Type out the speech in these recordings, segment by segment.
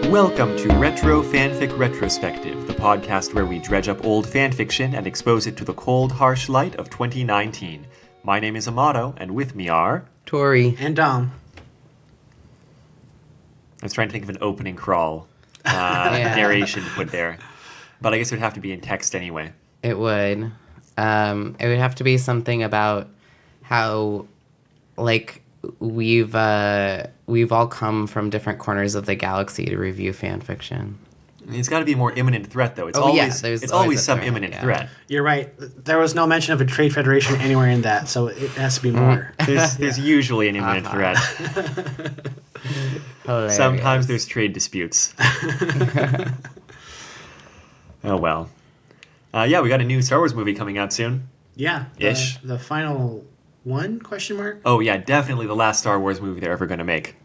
Welcome to Retro Fanfic Retrospective, the podcast where we dredge up old fanfiction and expose it to the cold, harsh light of 2019. My name is Amado, and with me are... Tori. And Dom. I was trying to think of an opening crawl narration to put there, but I guess it would have to be in text anyway. It would. It would have to be something about how, like, we've all come from different corners of the galaxy to review fan fiction. It's got to be a more imminent threat, though. It's there's always some threat, imminent threat. You're right. There was no mention of a trade federation anywhere in that, so it has to be more. There's usually an imminent threat. Hilarious. Sometimes there's trade disputes. Oh, well. Yeah, we got a new Star Wars movie coming out soon. Yeah. Ish. The final one, question mark? Oh, yeah, definitely the last Star Wars movie they're ever going to make.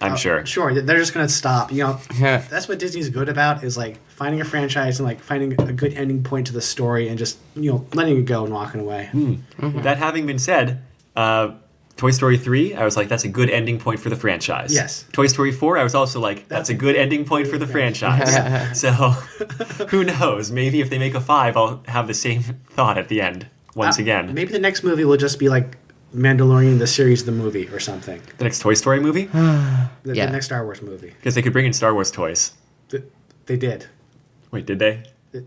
I'm sure. Sure, they're just going to stop. You know, that's what Disney's good about, is like finding a franchise and like finding a good ending point to the story and just, you know, letting it go and walking away. Mm-hmm. That having been said, Toy Story 3, I was like, that's a good ending point for the franchise. Yes. Toy Story 4, I was also like, that's a good ending point for the franchise. So, who knows? Maybe if they make a 5, I'll have the same thought at the end once again. Maybe the next movie will just be like Mandalorian, the series, the movie, or something. The next Toy Story movie? The next Star Wars movie. Because they could bring in Star Wars toys. They did. Wait, did they?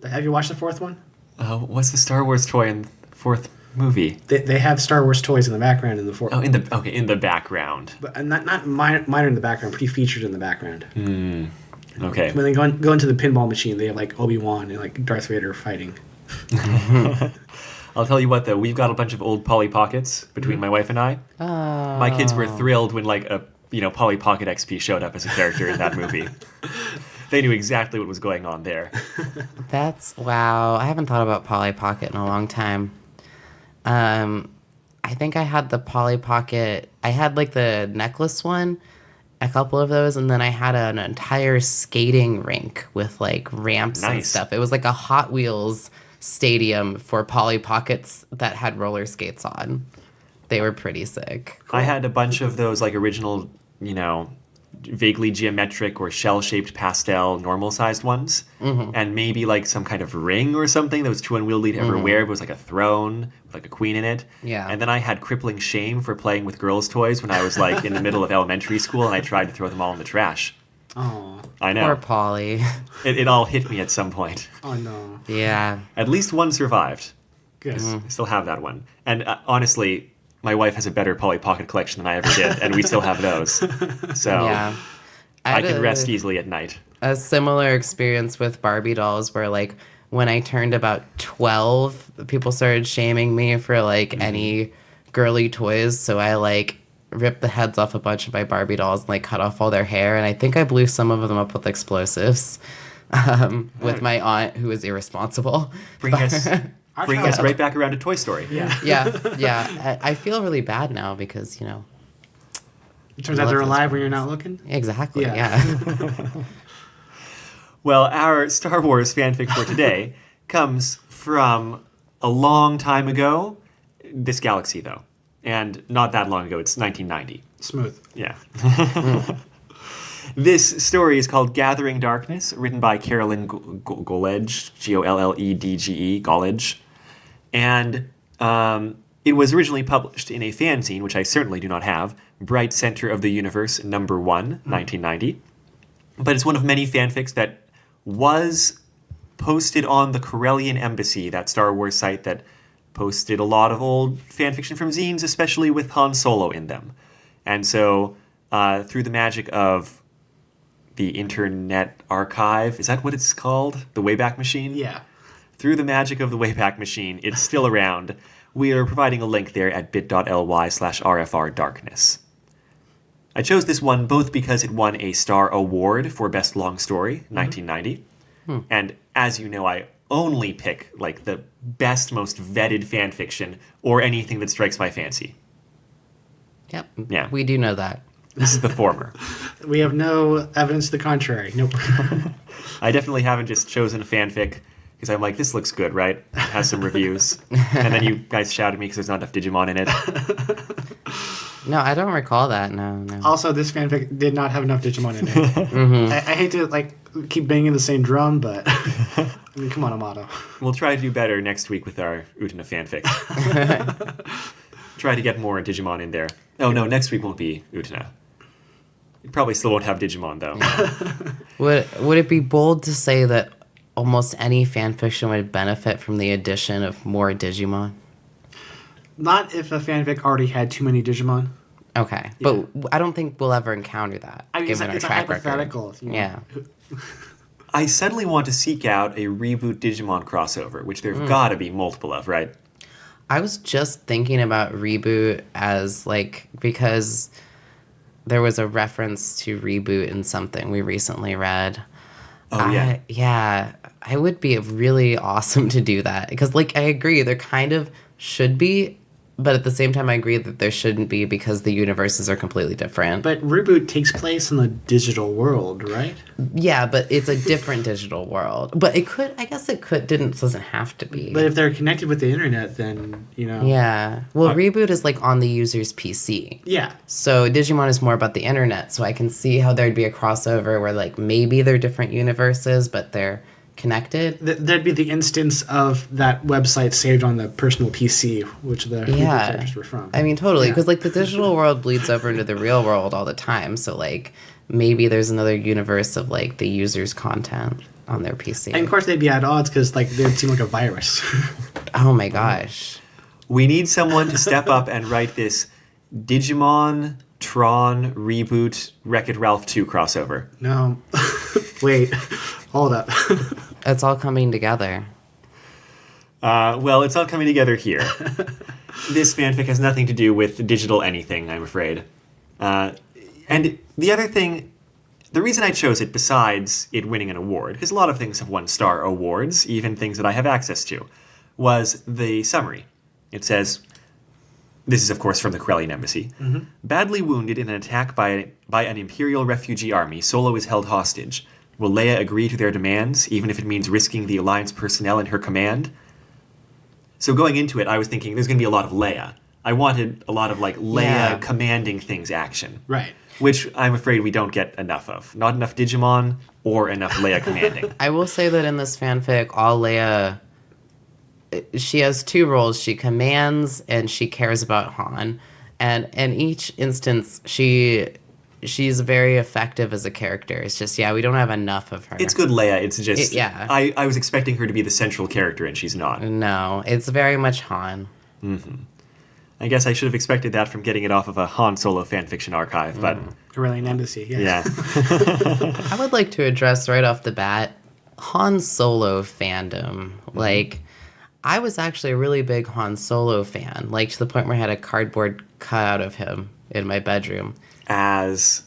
Have you watched the fourth one? What's the Star Wars toy in the fourth movie? They have Star Wars toys in the background in the fourth. Oh, in the background. But not minor in the background, pretty featured in the background. Okay. When they go into the pinball machine, they have like Obi-Wan and like Darth Vader fighting. I'll tell you what, though, we've got a bunch of old Polly Pockets between my wife and I. Oh. My kids were thrilled when, like, a Polly Pocket XP showed up as a character in that movie. They knew exactly what was going on there. Wow. I haven't thought about Polly Pocket in a long time. I think I had the Polly Pocket. I had, like, the necklace one, a couple of those, and then I had an entire skating rink with, like, ramps and stuff. It was like a Hot Wheels stadium for Polly Pockets that had roller skates on. They were pretty sick. Cool. I had a bunch of those, like, original, vaguely geometric or shell-shaped pastel normal-sized ones. Mm-hmm. And maybe, like, some kind of ring or something that was too unwieldy to ever wear, but it was like a throne with, like, a queen in it. Yeah. And then I had crippling shame for playing with girls' toys when I was, like, in the middle of elementary school, and I tried to throw them all in the trash. Oh, I know. Poor Polly. It all hit me at some point. Oh, no. Yeah. At least one survived. Good. I still have that one. And honestly, my wife has a better Polly Pocket collection than I ever did, and we still have those. So yeah. I can rest easily at night. A similar experience with Barbie dolls where, like, when I turned about 12, people started shaming me for, like, any girly toys. So I, like, ripped the heads off a bunch of my Barbie dolls and, like, cut off all their hair. And I think I blew some of them up with explosives with my aunt, who was irresponsible. Bring us right back around to Toy Story. Yeah. Yeah. I feel really bad now because, It turns out they're alive when you're not looking? Exactly, yeah. Well, our Star Wars fanfic for today comes from a long time ago. This galaxy, though. And not that long ago. It's 1990. Smooth. Yeah. This story is called Gathering Darkness, written by Carolyn Golledge, Golledge, Golledge. And it was originally published in a fanzine, which I certainly do not have, Bright Center of the Universe, number 1, 1990. But it's one of many fanfics that was posted on the Corellian Embassy, that Star Wars site that posted a lot of old fanfiction from zines, especially with Han Solo in them. And so, through the magic of the Internet Archive, is that what it's called? The Wayback Machine? Yeah. Through the magic of the Wayback Machine, it's still around. We are providing a link there at bit.ly/RFRDarkness. I chose this one both because it won a Star Award for Best Long Story, 1990. And as you know, I only pick, like, the best, most vetted fan fiction or anything that strikes my fancy. Yep. Yeah. We do know that. This is the former. We have no evidence to the contrary. Nope. I definitely haven't just chosen a fanfic Because I'm like, this looks good, right? It has some reviews. And then you guys shouted at me because there's not enough Digimon in it. No, I don't recall that. No. Also, this fanfic did not have enough Digimon in it. I hate to keep banging the same drum, but I mean, come on, Amado. We'll try to do better next week with our Utena fanfic. Try to get more Digimon in there. Oh no, next week won't be Utena. You probably still won't have Digimon though. Would it be bold to say that almost any fanfiction would benefit from the addition of more Digimon? Not if a fanfic already had too many Digimon. Okay, but I don't think we'll ever encounter that. I mean, given our it's a track hypothetical. record. You know. Yeah. I suddenly want to seek out a reboot Digimon crossover, which there's gotta be multiple of, right? I was just thinking about reboot as because there was a reference to reboot in something we recently read. Oh, yeah. Yeah, it would be really awesome to do that. Because, I agree, there kind of should be, but at the same time, I agree that there shouldn't be because the universes are completely different. But reboot takes place in the digital world, right? Yeah, but it's a different digital world. But it could, I guess it could, doesn't have to be. But if they're connected with the internet, then, Yeah. Well, reboot is, on the user's PC. Yeah. So Digimon is more about the internet, so I can see how there'd be a crossover where, maybe they're different universes, but they're connected. There'd be the instance of that website saved on the personal PC, which the reboot characters were from. I mean, totally, because, the digital world bleeds over into the real world all the time, so, maybe there's another universe of, the user's content on their PC. And, of course, they'd be at odds because, they'd seem like a virus. Oh, my gosh. We need someone to step up and write this Digimon Tron reboot Wreck-It Ralph 2 crossover. No. Wait. Hold up. It's all coming together. Well, it's all coming together here. This fanfic has nothing to do with digital anything, I'm afraid. And the other thing, the reason I chose it, besides it winning an award, because a lot of things have one-star awards, even things that I have access to, was the summary. It says, this is, of course, from the Corellian Embassy. Mm-hmm. Badly wounded in an attack by an Imperial refugee army, Solo is held hostage. Will Leia agree to their demands, even if it means risking the Alliance personnel in her command? So going into it, I was thinking there's going to be a lot of Leia. I wanted a lot of, Leia commanding things action. Right. Which I'm afraid we don't get enough of. Not enough Digimon or enough Leia commanding. I will say that in this fanfic, all Leia... She has two roles. She commands and she cares about Han. And in each instance, she's very effective as a character. It's just, we don't have enough of her. It's good Leia. It's just... Yeah. I was expecting her to be the central character, and she's not. No, it's very much Han. Mm-hmm. I guess I should have expected that from getting it off of a Han Solo fanfiction archive, but... Corellian Embassy, Yeah. I would like to address right off the bat Han Solo fandom. I was actually a really big Han Solo fan, to the point where I had a cardboard cutout of him in my bedroom. As...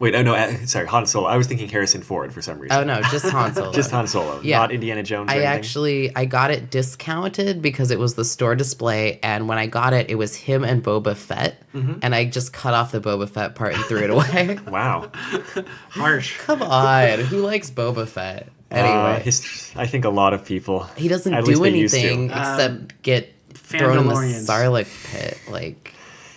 Wait, oh no, sorry, Han Solo. I was thinking Harrison Ford for some reason. Oh no, just Han Solo. Just Han Solo, not Indiana Jones or anything? I got it discounted because it was the store display, and when I got it, it was him and Boba Fett, and I just cut off the Boba Fett part and threw it away. Wow. Harsh. Come on, who likes Boba Fett? Anyway. I think a lot of people. He doesn't do anything except get thrown in the Sarlacc pit,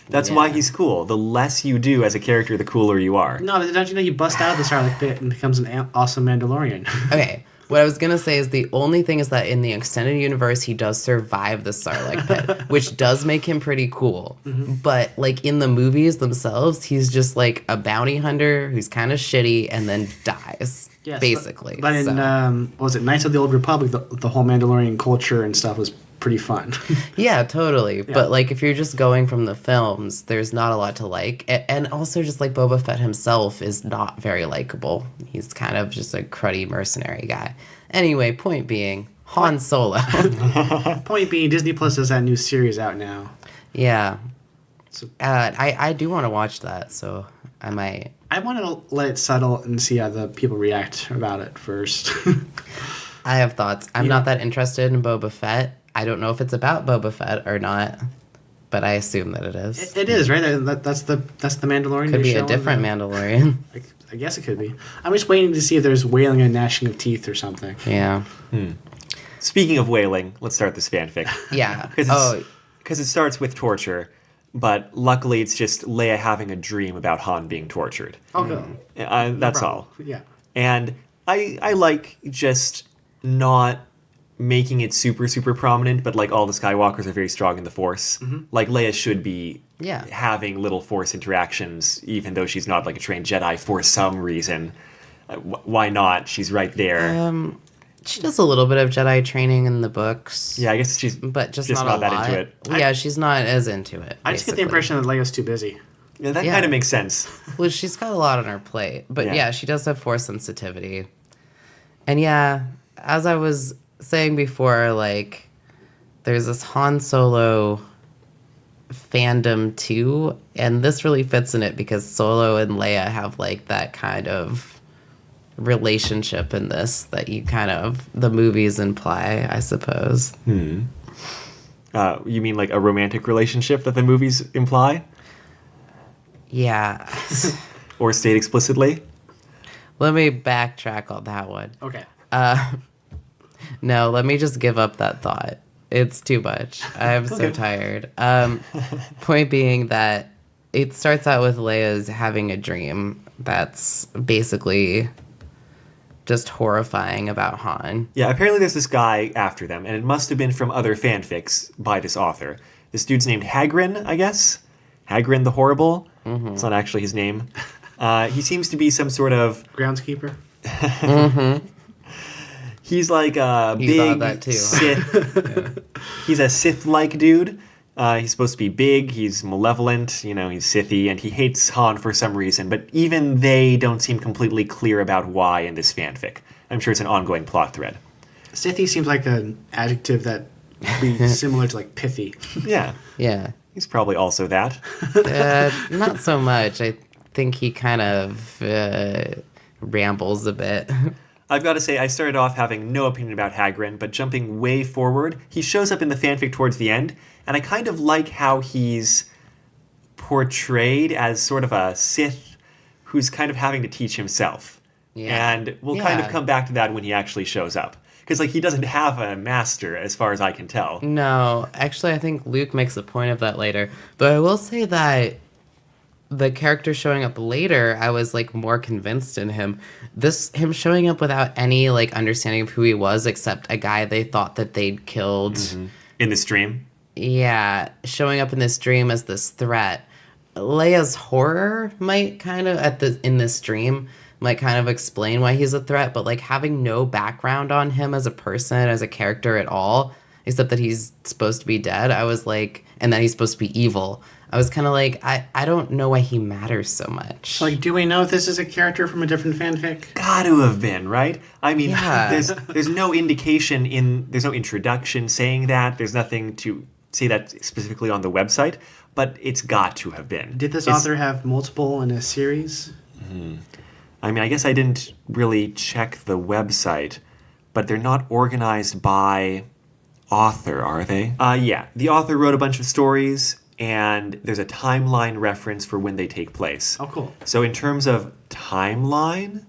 That's why he's cool. The less you do as a character, the cooler you are. No, don't you know you bust out of the Sarlacc pit and becomes an awesome Mandalorian? Okay, what I was going to say is the only thing is that in the extended universe, he does survive the Sarlacc pit, which does make him pretty cool. Mm-hmm. But, in the movies themselves, he's just, a bounty hunter who's kind of shitty and then dies, basically. But in, what was it, Knights of the Old Republic, the whole Mandalorian culture and stuff was pretty fun. Yeah, totally. Yeah. But, if you're just going from the films, there's not a lot to like. And also, just, Boba Fett himself is not very likable. He's kind of just a cruddy mercenary guy. Anyway, point being, Han Solo. Point being, Disney Plus has that new series out now. Yeah. So, I do want to watch that, so I might. I want to let it settle and see how the people react about it first. I have thoughts. I'm not that interested in Boba Fett. I don't know if it's about Boba Fett or not, but I assume that it is. It is, right? That's the Mandalorian. Could be a different Mandalorian. I guess it could be. I'm just waiting to see if there's wailing and gnashing of teeth or something. Yeah. Speaking of wailing, let's start this fanfic. Yeah. Because it starts with torture, but luckily it's just Leia having a dream about Han being tortured. Okay. That's all. Yeah. And I like just not making it super, super prominent, but like all the Skywalkers are very strong in the Force. Like Leia should be having little Force interactions, even though she's not like a trained Jedi for some reason. Why not? She's right there. She does a little bit of Jedi training in the books. Yeah, I guess she's but just not not that lot. into it. Yeah, she's not as into it. I just get the impression that Leia's too busy. Yeah, that kind of makes sense. Well, she's got a lot on her plate. But Yeah. she does have Force sensitivity. And yeah, as I was saying before, like, there's this Han Solo fandom too, and this really fits in it because Solo and Leia have like that kind of relationship in this that you kind of the movies imply, I suppose. You mean like a romantic relationship that the movies imply? Yeah. Or state explicitly? Let me backtrack on that one. Okay. No, let me just give up that thought. It's too much. I'm so tired. Point being that it starts out with Leia's having a dream that's basically just horrifying about Han. Yeah, apparently there's this guy after them, and it must have been from other fanfics by this author. This dude's named Hagrid, I guess? Hagrid the Horrible? It's not actually his name. He seems to be some sort of... Groundskeeper? He's like a He big thought that too, huh? Sith. He's a Sith-like dude. He's supposed to be big. He's malevolent. He's Sithy, and he hates Han for some reason. But even they don't seem completely clear about why in this fanfic. I'm sure it's an ongoing plot thread. Sithy seems like an adjective that would be similar to like pithy. Yeah, Yeah. he's probably also that. Not so much. I think he kind of rambles a bit. I've got to say, I started off having no opinion about Hagrid, but jumping way forward, he shows up in the fanfic towards the end, and I kind of like how he's portrayed as sort of a Sith who's kind of having to teach himself. Yeah. And we'll kind of come back to that when he actually shows up. Because, like, he doesn't have a master, as far as I can tell. No, actually, I think Luke makes a point of that later. But I will say that the character showing up later, I was like more convinced in him. Him showing up without any like understanding of who he was, except a guy they thought that they'd killed. In this dream. Yeah, showing up in this dream as this threat. Leia's horror might kind of in this dream might kind of explain why he's a threat, but like having no background on him as a person, as a character at all, except that he's supposed to be dead. I was like, and that he's supposed to be evil. I was kind of like, I don't know why he matters so much. Like, do we know if this is a character from a different fanfic? Got to have been, right? I mean, Yeah. there's no indication there's no introduction saying that. There's nothing to say that specifically on the website, but it's got to have been. Did this It's- author have multiple in a series? I mean, I guess I didn't really check the website, but they're not organized by author, are they? Yeah, the author wrote a bunch of stories, and there's a timeline reference for when they take place. Oh, cool. So in terms of timeline,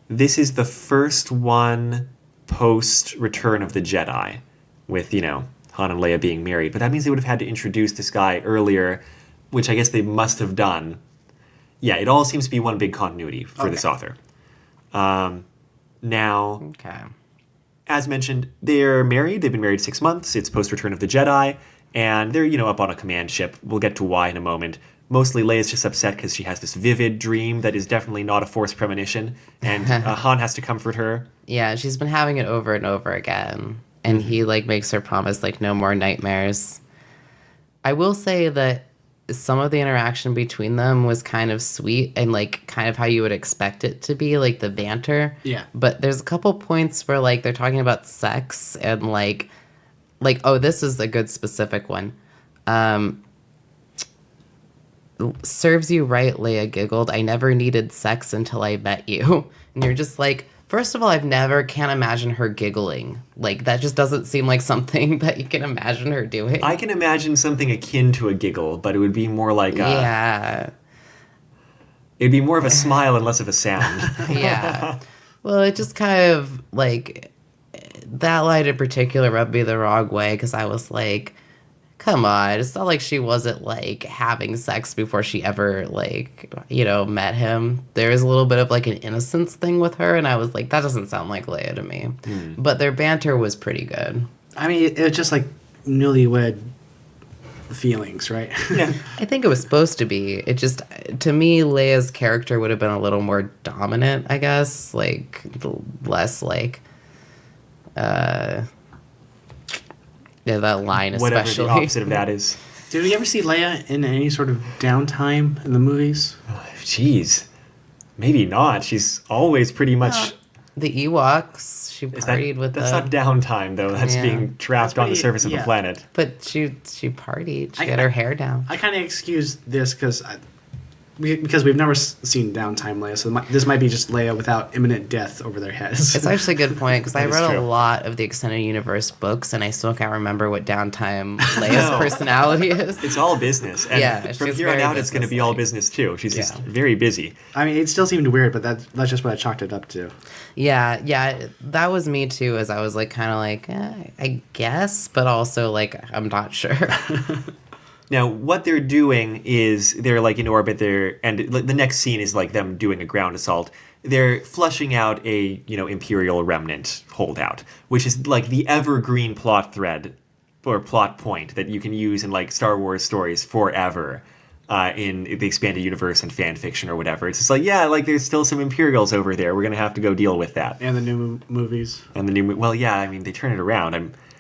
this is the first one post Return of the Jedi, with, Han and Leia being married. But that means they would have had to introduce this guy earlier, which I guess they must have done. Yeah, it all seems to be one big continuity for this author. Now, Okay. as mentioned, they're married. They've been married 6 months. It's post-Return of the Jedi. And they're, up on a command ship. We'll get to why in a moment. Mostly Leia's just upset because she has this vivid dream that is definitely not a Force premonition. And Han has to comfort her. Yeah, she's been having it over and over again. And he, like, makes her promise, like, no more nightmares. I will say that some of the interaction between them was kind of sweet and, like, kind of how you would expect it to be, like, the banter. Yeah. But there's a couple points where, like, they're talking about sex and, like, oh, this is a good specific one. Serves you right, Leia giggled. I never needed sex until I met you. And you're just like, first of all, can't imagine her giggling. Like, that just doesn't seem like something that you can imagine her doing. I can imagine something akin to a giggle, but it would be more like a... Yeah. It'd be more of a smile and less of a sound. Yeah. Well, it just kind of, like, that line in particular rubbed me the wrong way because I was like, come on. It's not like she wasn't, like, having sex before she ever, like, met him. There is a little bit of, like, an innocence thing with her, and I was like, that doesn't sound like Leia to me. But their banter was pretty good. I mean, it was just like newlywed feelings, right? Yeah. I think it was supposed to be. It just, to me, Leia's character would have been a little more dominant, I guess. Like, less, like, yeah, that line especially. Whatever the opposite of that is. Did we ever see Leia in any sort of downtime in the movies? Jeez. Maybe not. She's always pretty much... The Ewoks, she partied with That's them. not downtime, though. That's Yeah. being trapped on the pretty- surface of the yeah. planet. But she partied. She I- had her hair down. I kind of excuse this because we've never seen downtime Leia, so this might be just Leia without imminent death over their heads. It's actually a good point because I That is read a true. lot of the extended universe books and I still can't remember what downtime Leia's No. personality is. It's all business. And Yeah, from she's here on very out, it's going to be all business-like. business, too. She's just Yeah. very busy. I mean, it still seemed weird, but that's just what I chalked it up to. Yeah, that was me too. As I was like, kind of like, I guess, but also like, I'm not sure. Now, what they're doing is they're like in orbit there, and the next scene is like them doing a ground assault. They're flushing out a Imperial remnant holdout, which is like the evergreen plot thread or plot point that you can use in like Star Wars stories forever. In the expanded universe and fan fiction or whatever. It's just like, yeah, like there's still some Imperials over there. We're going to have to go deal with that. And the new movies. And the new, well, yeah, I mean, they turn it around.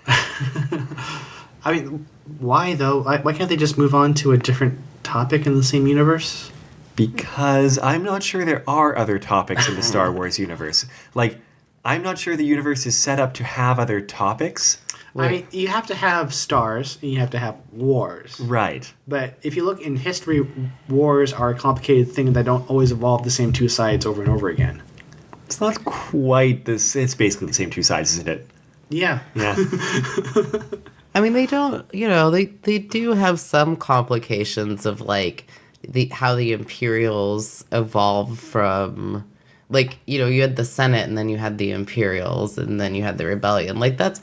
I mean, why though? Why can't they just move on to a different topic in the same universe? Because I'm not sure there are other topics in the Star Wars universe. Like, I'm not sure the universe is set up to have other topics. I mean, you have to have stars and you have to have wars. Right. But if you look in history, wars are a complicated thing that don't always involve the same two sides over and over again. It's not quite this. It's basically the same two sides, isn't it? Yeah. Yeah. I mean, they don't, they do have some complications of like how the Imperials evolved from, like, you had the Senate and then you had the Imperials and then you had the rebellion. Like that's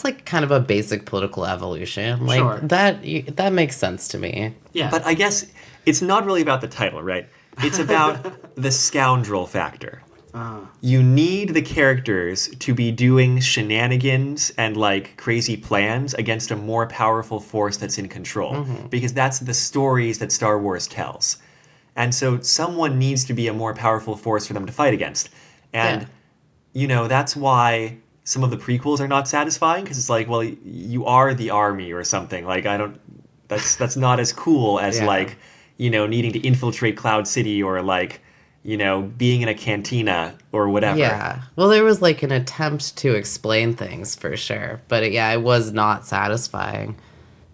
like kind of a basic political evolution. Like Sure. that makes sense to me. Yeah. But I guess it's not really about the title, right? It's about the scoundrel factor. You need the characters to be doing shenanigans and like crazy plans against a more powerful force that's in control, because that's the stories that Star Wars tells. And so someone needs to be a more powerful force for them to fight against. And, that's why some of the prequels are not satisfying, because it's like, well, you are the army or something. Like, that's not as cool as like, needing to infiltrate Cloud City or like, being in a cantina or whatever. Yeah. Well, there was like an attempt to explain things for sure. But it was not satisfying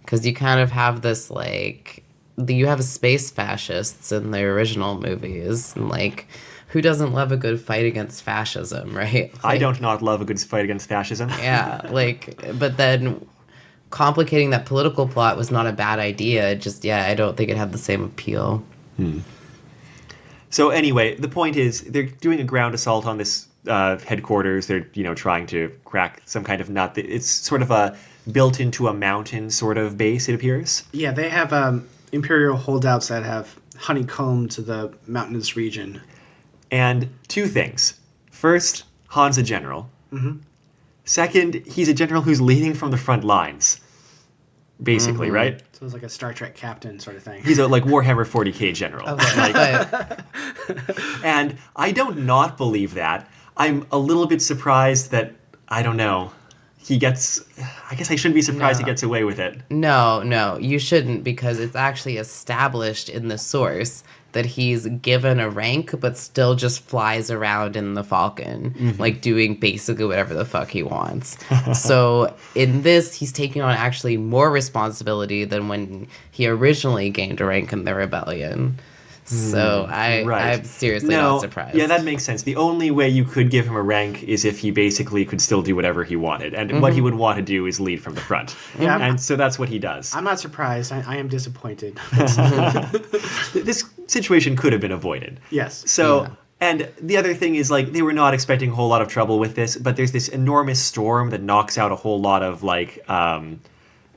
because you kind of have this like, you have space fascists in the original movies. And like, who doesn't love a good fight against fascism, right? I don't not love a good fight against fascism. Yeah. Like, but then complicating that political plot was not a bad idea. It just, I don't think it had the same appeal. So anyway, the point is they're doing a ground assault on this headquarters. They're, trying to crack some kind of nut. It's sort of a built into a mountain sort of base, it appears. Yeah, they have Imperial holdouts that have honeycombed to the mountainous region. And two things. First, Han's a general. Second, he's a general who's leading from the front lines. Basically, right? So it's like a Star Trek captain sort of thing. He's a like Warhammer 40k general. Okay. But And I don't not believe that. I'm a little bit surprised that, I don't know, I guess I shouldn't be surprised he gets away with it. no, you shouldn't, because it's actually established in the source that he's given a rank but still just flies around in the Falcon, like doing basically whatever the fuck he wants. So in this, he's taking on actually more responsibility than when he originally gained a rank in the rebellion. So I'm seriously not surprised. Yeah, that makes sense. The only way you could give him a rank is if he basically could still do whatever he wanted. And what he would want to do is lead from the front. Yeah. And so that's what he does. I'm not surprised. I am disappointed. This situation could have been avoided. Yes. So, Yeah. and the other thing is, like, they were not expecting a whole lot of trouble with this, but there's this enormous storm that knocks out a whole lot of, like,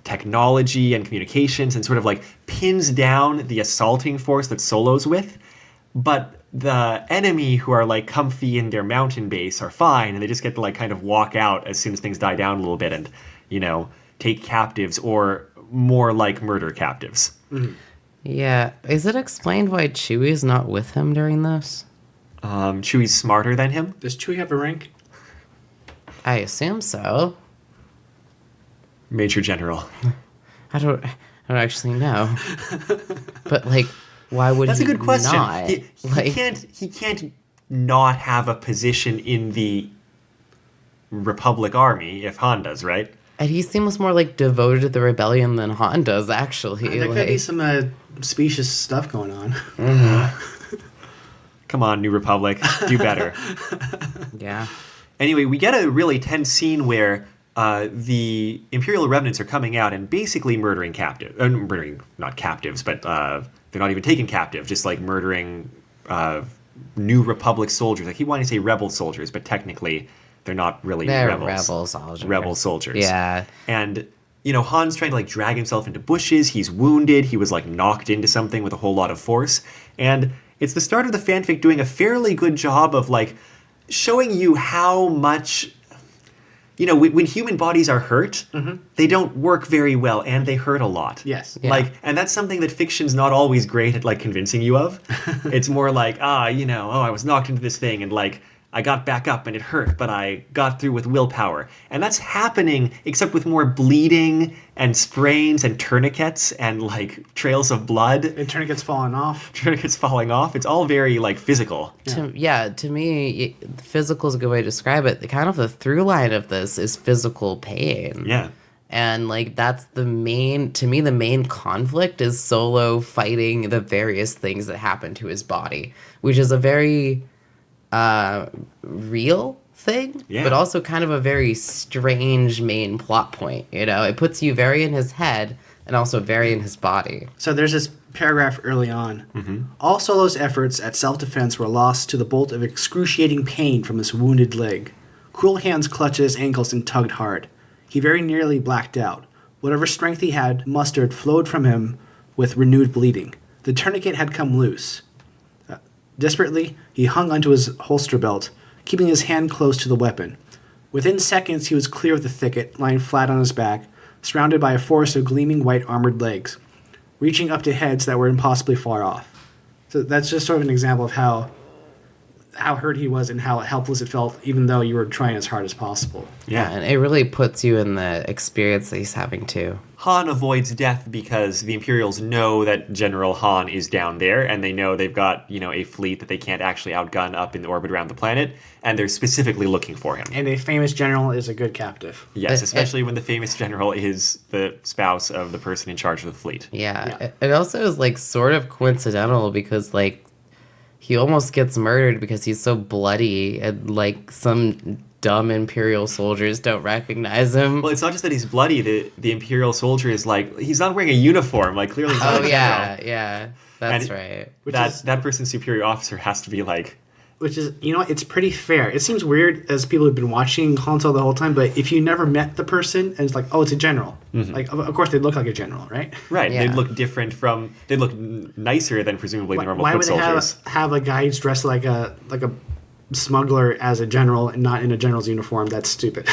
technology and communications and sort of, like, pins down the assaulting force that Solo's with. But the enemy, who are, like, comfy in their mountain base, are fine, and they just get to, like, kind of walk out as soon as things die down a little bit and, you know, take captives, or more like murder captives. Yeah. Is it explained why Chewie's not with him during this? Chewie's smarter than him. Does Chewie have a rank? I assume so. Major General. I don't actually know. But like, why would That's he a good question. not? He Like, can't not have a position in the Republic Army if Han does, right? and he seems more like devoted to the rebellion than Han does, actually. There could Like, be some specious stuff going on. Come on, New Republic, do better. yeah. Anyway, we get a really tense scene where the Imperial remnants are coming out and basically murdering captives. Murdering, not captives, but they're not even taken captive, just like murdering New Republic soldiers. I keep wanting to say rebel soldiers, but technically they're not really They're rebels. rebel soldiers. Rebel soldiers. Yeah. And, you know, Han's trying to, like, drag himself into bushes. He's wounded. He was, like, knocked into something with a whole lot of force. And it's the start of the fanfic doing a fairly good job of, like, showing you how much, you know, when human bodies are hurt, they don't work very well, and they hurt a lot. Yes. Yeah. Like, and that's something that fiction's not always great at, like, convincing you of. It's more like, you know, I was knocked into this thing, and, like, I got back up and it hurt, but I got through with willpower. And that's happening, except with more bleeding and sprains and tourniquets and, like, trails of blood. And tourniquets falling off. Tourniquets falling off. It's all very, like, physical. To me, physical is a good way to describe it. Kind of the through line of this is physical pain. Yeah. And like that's the main conflict is Solo fighting the various things that happen to his body, which is a very real thing, Yeah. but also kind of a very strange main plot point. You know, it puts you very in his head and also very in his body. So there's this paragraph early on. All Solo's efforts at self-defense were lost to the bolt of excruciating pain from his wounded leg. Cruel hands clutched at his ankles and tugged hard. He very nearly blacked out. Whatever strength he had mustered flowed from him with renewed bleeding. The tourniquet had come loose. Desperately, he hung onto his holster belt, keeping his hand close to the weapon. Within seconds, he was clear of the thicket, lying flat on his back, surrounded by a forest of gleaming white armored legs, reaching up to heads that were impossibly far off. So that's just sort of an example of how hurt he was and how helpless it felt, even though you were trying as hard as possible. Yeah. And it really puts you in the experience that he's having too. Han avoids death because the Imperials know that General Han is down there, and they know they've got, you know, a fleet that they can't actually outgun up in the orbit around the planet, and they're specifically looking for him. And a famous general is a good captive. Yes, especially when the famous general is the spouse of the person in charge of the fleet. Yeah. It also is like sort of coincidental because like he almost gets murdered because he's so bloody and like some dumb Imperial soldiers don't recognize him. Well, it's not just that he's bloody. The Imperial soldier is like, he's not wearing a uniform. Like, clearly he's not Oh a yeah, general. yeah. That's And right. That person's superior officer has to be like, Which is, you know, it's pretty fair. It seems weird as people who've been watching Han Solo the whole time, but if you never met the person and it's like, oh, it's a general. Like, of course, they'd look like a general, right? right, Yeah. they'd look different from, they'd look nicer than presumably the normal Why foot would they soldiers. have a guy who's dressed like a smuggler as a general and not in a general's uniform? That's stupid.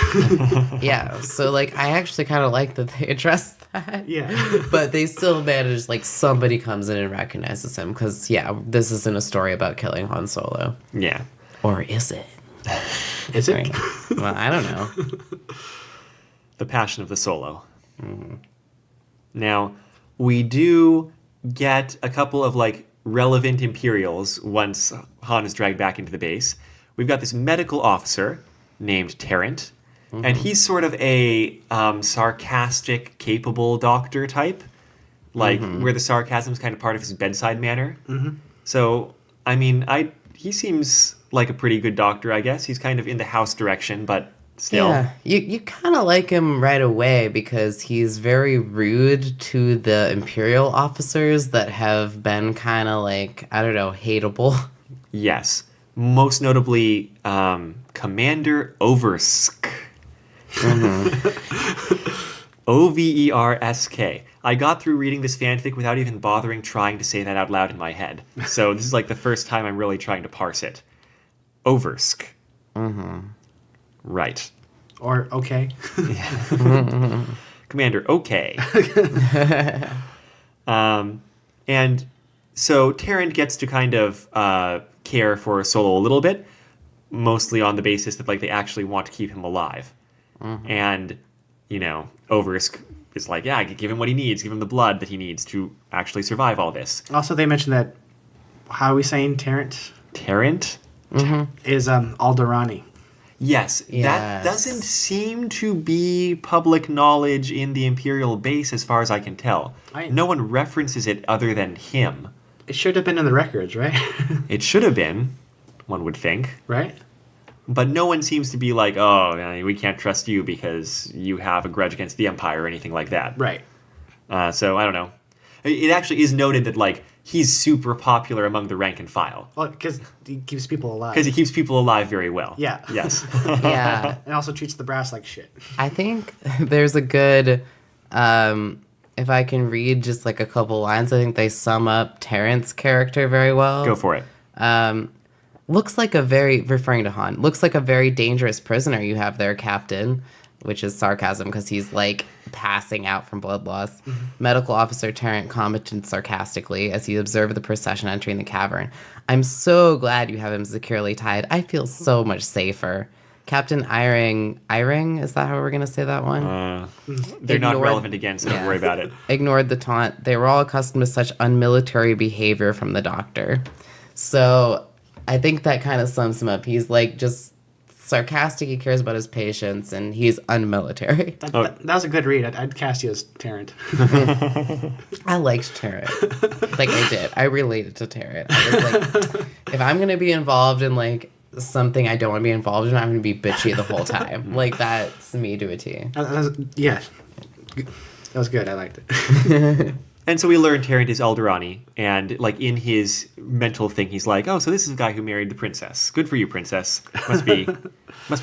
Yeah. So like I actually kind of like that they addressed that. Yeah. But they still manage like somebody comes in and recognizes him because yeah, this isn't a story about killing Han Solo. Yeah. Or is it? Is it? Well, I don't know. The passion of the Solo. Now, we do get a couple of like relevant Imperials once Han is dragged back into the base. We've got this medical officer named Tarrant, and he's sort of a sarcastic, capable doctor type, like where the sarcasm is kind of part of his bedside manner. So, I mean, he seems like a pretty good doctor, I guess. He's kind of in the house direction, but still. Yeah, you kind of like him right away because he's very rude to the Imperial officers that have been kind of like, I don't know, hateable. Yes. Most notably, Commander Oversk. Oversk. I got through reading this fanfic without even bothering trying to say that out loud in my head. So this is like the first time I'm really trying to parse it. Oversk. Right. Or okay. Commander, okay. And so Terrant gets to kind of care for Solo a little bit, mostly on the basis that like they actually want to keep him alive. And, you know, Oversk is like, yeah, give him what he needs, give him the blood that he needs to actually survive all this. Also, they mentioned that, how are we saying Terrant? Terrant? Is Alderani. Yes, that Yes. doesn't seem to be public knowledge in the Imperial base as far as I can tell. No one references it other than him. It should have been in the records, right? It should have been, one would think. Right? But no one seems to be like, oh, we can't trust you because you have a grudge against the Empire or anything like that. Right. So I don't know. It actually is noted that like he's super popular among the rank and file Well, because he keeps people alive. because he keeps people alive very well. Yeah. Yes. Yeah, And also treats the brass like shit. I think there's a good, if I can read just like a couple lines, I think they sum up Terrant's character very well. Go for it. Looks like a very, referring to Han, looks like a very dangerous prisoner you have there, Captain, which is sarcasm because he's like passing out from blood loss. Medical officer Terrant commented sarcastically as he observed the procession entering the cavern. I'm so glad you have him securely tied. I feel so much safer. Captain Iring, is that how we're going to say that one? They're not Ignored- relevant again, so don't worry about it. Ignored the taunt. They were all accustomed to such unmilitary behavior from the doctor. So I think that kind of sums him up. He's like just sarcastic. He cares about his patients, and he's unmilitary. That was a good read. I'd cast you as Terrant. I liked Terrant. Like I did. I related to Terrant. I was like, if I'm gonna be involved in like something I don't want to be involved in, I'm gonna be bitchy the whole time. Like that's me to a T. Yeah. That was good. I liked it. And so we learn Terrant is Alderani, and like in his mental thing, he's like, "Oh, so this is a guy who married the princess. Good for you, princess. Must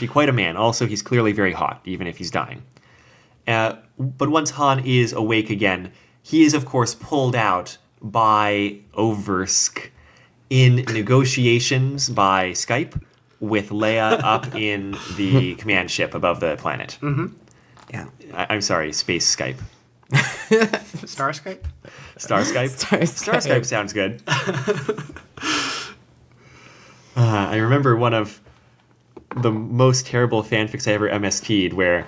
be quite a man. Also, he's clearly very hot, even if he's dying." But once Han is awake again, he is of course pulled out by Oversk in negotiations by Skype with Leia up in the command ship above the planet. Yeah. I'm sorry, space Skype. Starscape? Star Skype? Star Skype sounds good. I remember one of the most terrible fanfics I ever MST'd where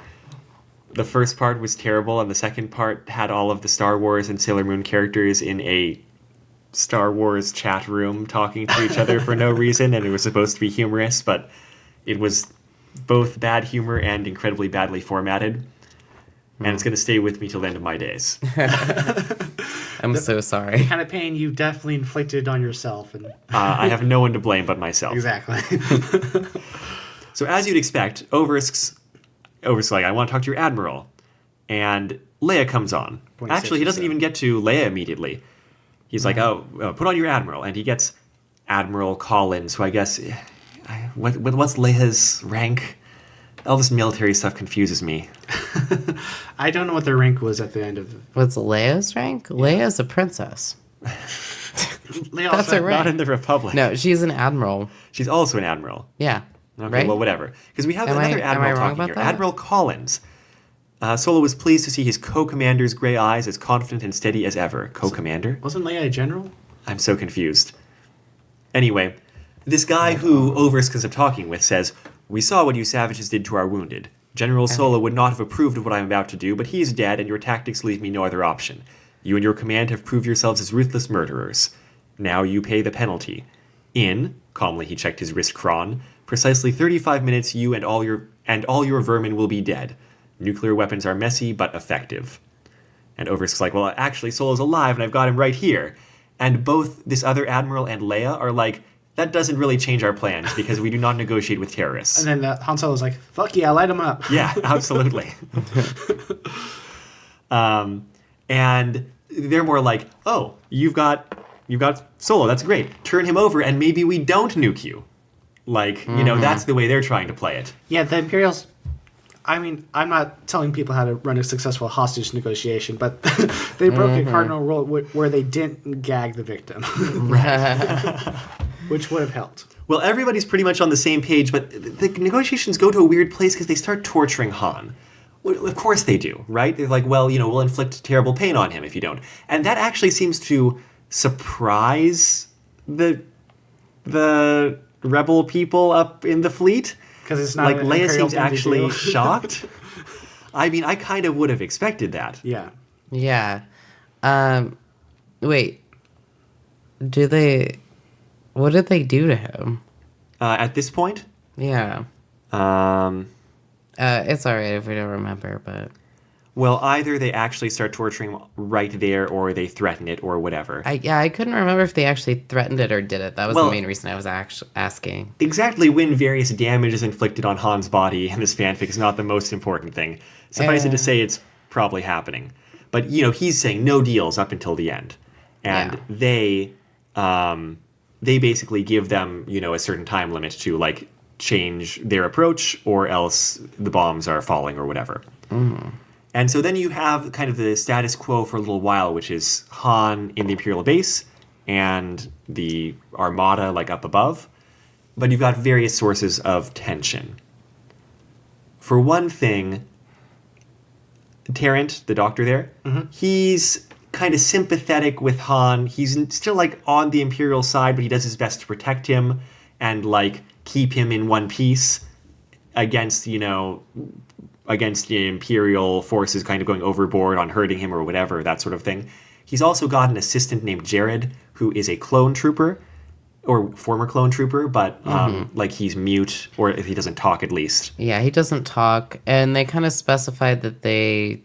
the first part was terrible and the second part had all of the Star Wars and Sailor Moon characters in a Star Wars chat room talking to each other for no reason, and it was supposed to be humorous, but it was both bad humor and incredibly badly formatted. And it's going to stay with me till the end of my days. I'm so sorry. Kind of pain you definitely inflicted on yourself. And I have no one to blame but myself. exactly. So as you'd expect, Oversk's like, I want to talk to your admiral. And Leia comes on. 26 Actually, he doesn't or so. even get to Leia immediately. He's like, put on your admiral. And he gets Admiral Collins, who I guess... what's Leia's rank? All this military stuff confuses me. I don't know what the rank was at the end of the... What's Leia's rank? Leia's a princess. Leia That's also- a rank. Not in the Republic. No, she's an admiral. She's also an admiral. Yeah. Okay, right? well, whatever. Because we have Am another I admiral wrong talking about here. that? Admiral Collins. Solo was pleased to see his co-commander's gray eyes as confident and steady as ever. Co-commander? Wasn't Leia a general? I'm so confused. Anyway, this guy who Oversk ends up talking with says, "We saw what you savages did to our wounded. General Solo would not have approved of what I am about to do, but he is dead, and your tactics leave me no other option. You and your command have proved yourselves as ruthless murderers. Now you pay the penalty. In," calmly he checked his wrist chron, "precisely 35 minutes you and all your vermin will be dead. Nuclear weapons are messy, but effective." And Oversk's like, "Well, actually, Solo's alive, and I've got him right here." And both this other admiral and Leia are like, that doesn't really change our plans because we do not negotiate with terrorists. And then Han Solo's like, fuck yeah, light him up. Yeah, absolutely. And they're more like, oh, you've got Solo, that's great. Turn him over and maybe we don't nuke you. Like, that's the way they're trying to play it. Yeah, the Imperials... I mean, I'm not telling people how to run a successful hostage negotiation, but they broke a cardinal rule where they didn't gag the victim. Which would have helped. Well, everybody's pretty much on the same page, but the negotiations go to a weird place because they start torturing Han. Well, of course they do, right? They're like, well, we'll inflict terrible pain on him if you don't. And that actually seems to surprise the rebel people up in the fleet. Because it's not like an Leia Imperial seems thing to actually do. shocked. I mean, I kind of would have expected that. Yeah. Yeah. Wait. What did they do to him? At this point, Yeah. It's alright if we don't remember, but... well, either they actually start torturing him right there, or they threaten it, or whatever. I couldn't remember if they actually threatened it or did it. That was the main reason I was asking. Exactly when various damage is inflicted on Han's body in this fanfic is not the most important thing. Suffice it to say it's probably happening. But, he's saying no deals up until the end. And they basically give them, a certain time limit to, like, change their approach, or else the bombs are falling or whatever. Mm. And so then you have kind of the status quo for a little while, which is Han in the Imperial base and the Armada, like, up above. But you've got various sources of tension. For one thing, Terrent, the doctor there, he's kind of sympathetic with Han. He's still, like, on the Imperial side, but he does his best to protect him and, like, keep him in one piece against, against the Imperial forces kind of going overboard on hurting him or whatever, that sort of thing. He's also got an assistant named Jared, who is a clone trooper, or former clone trooper, but like he's mute, or if he doesn't talk at least. Yeah, he doesn't talk, and they kind of specified that they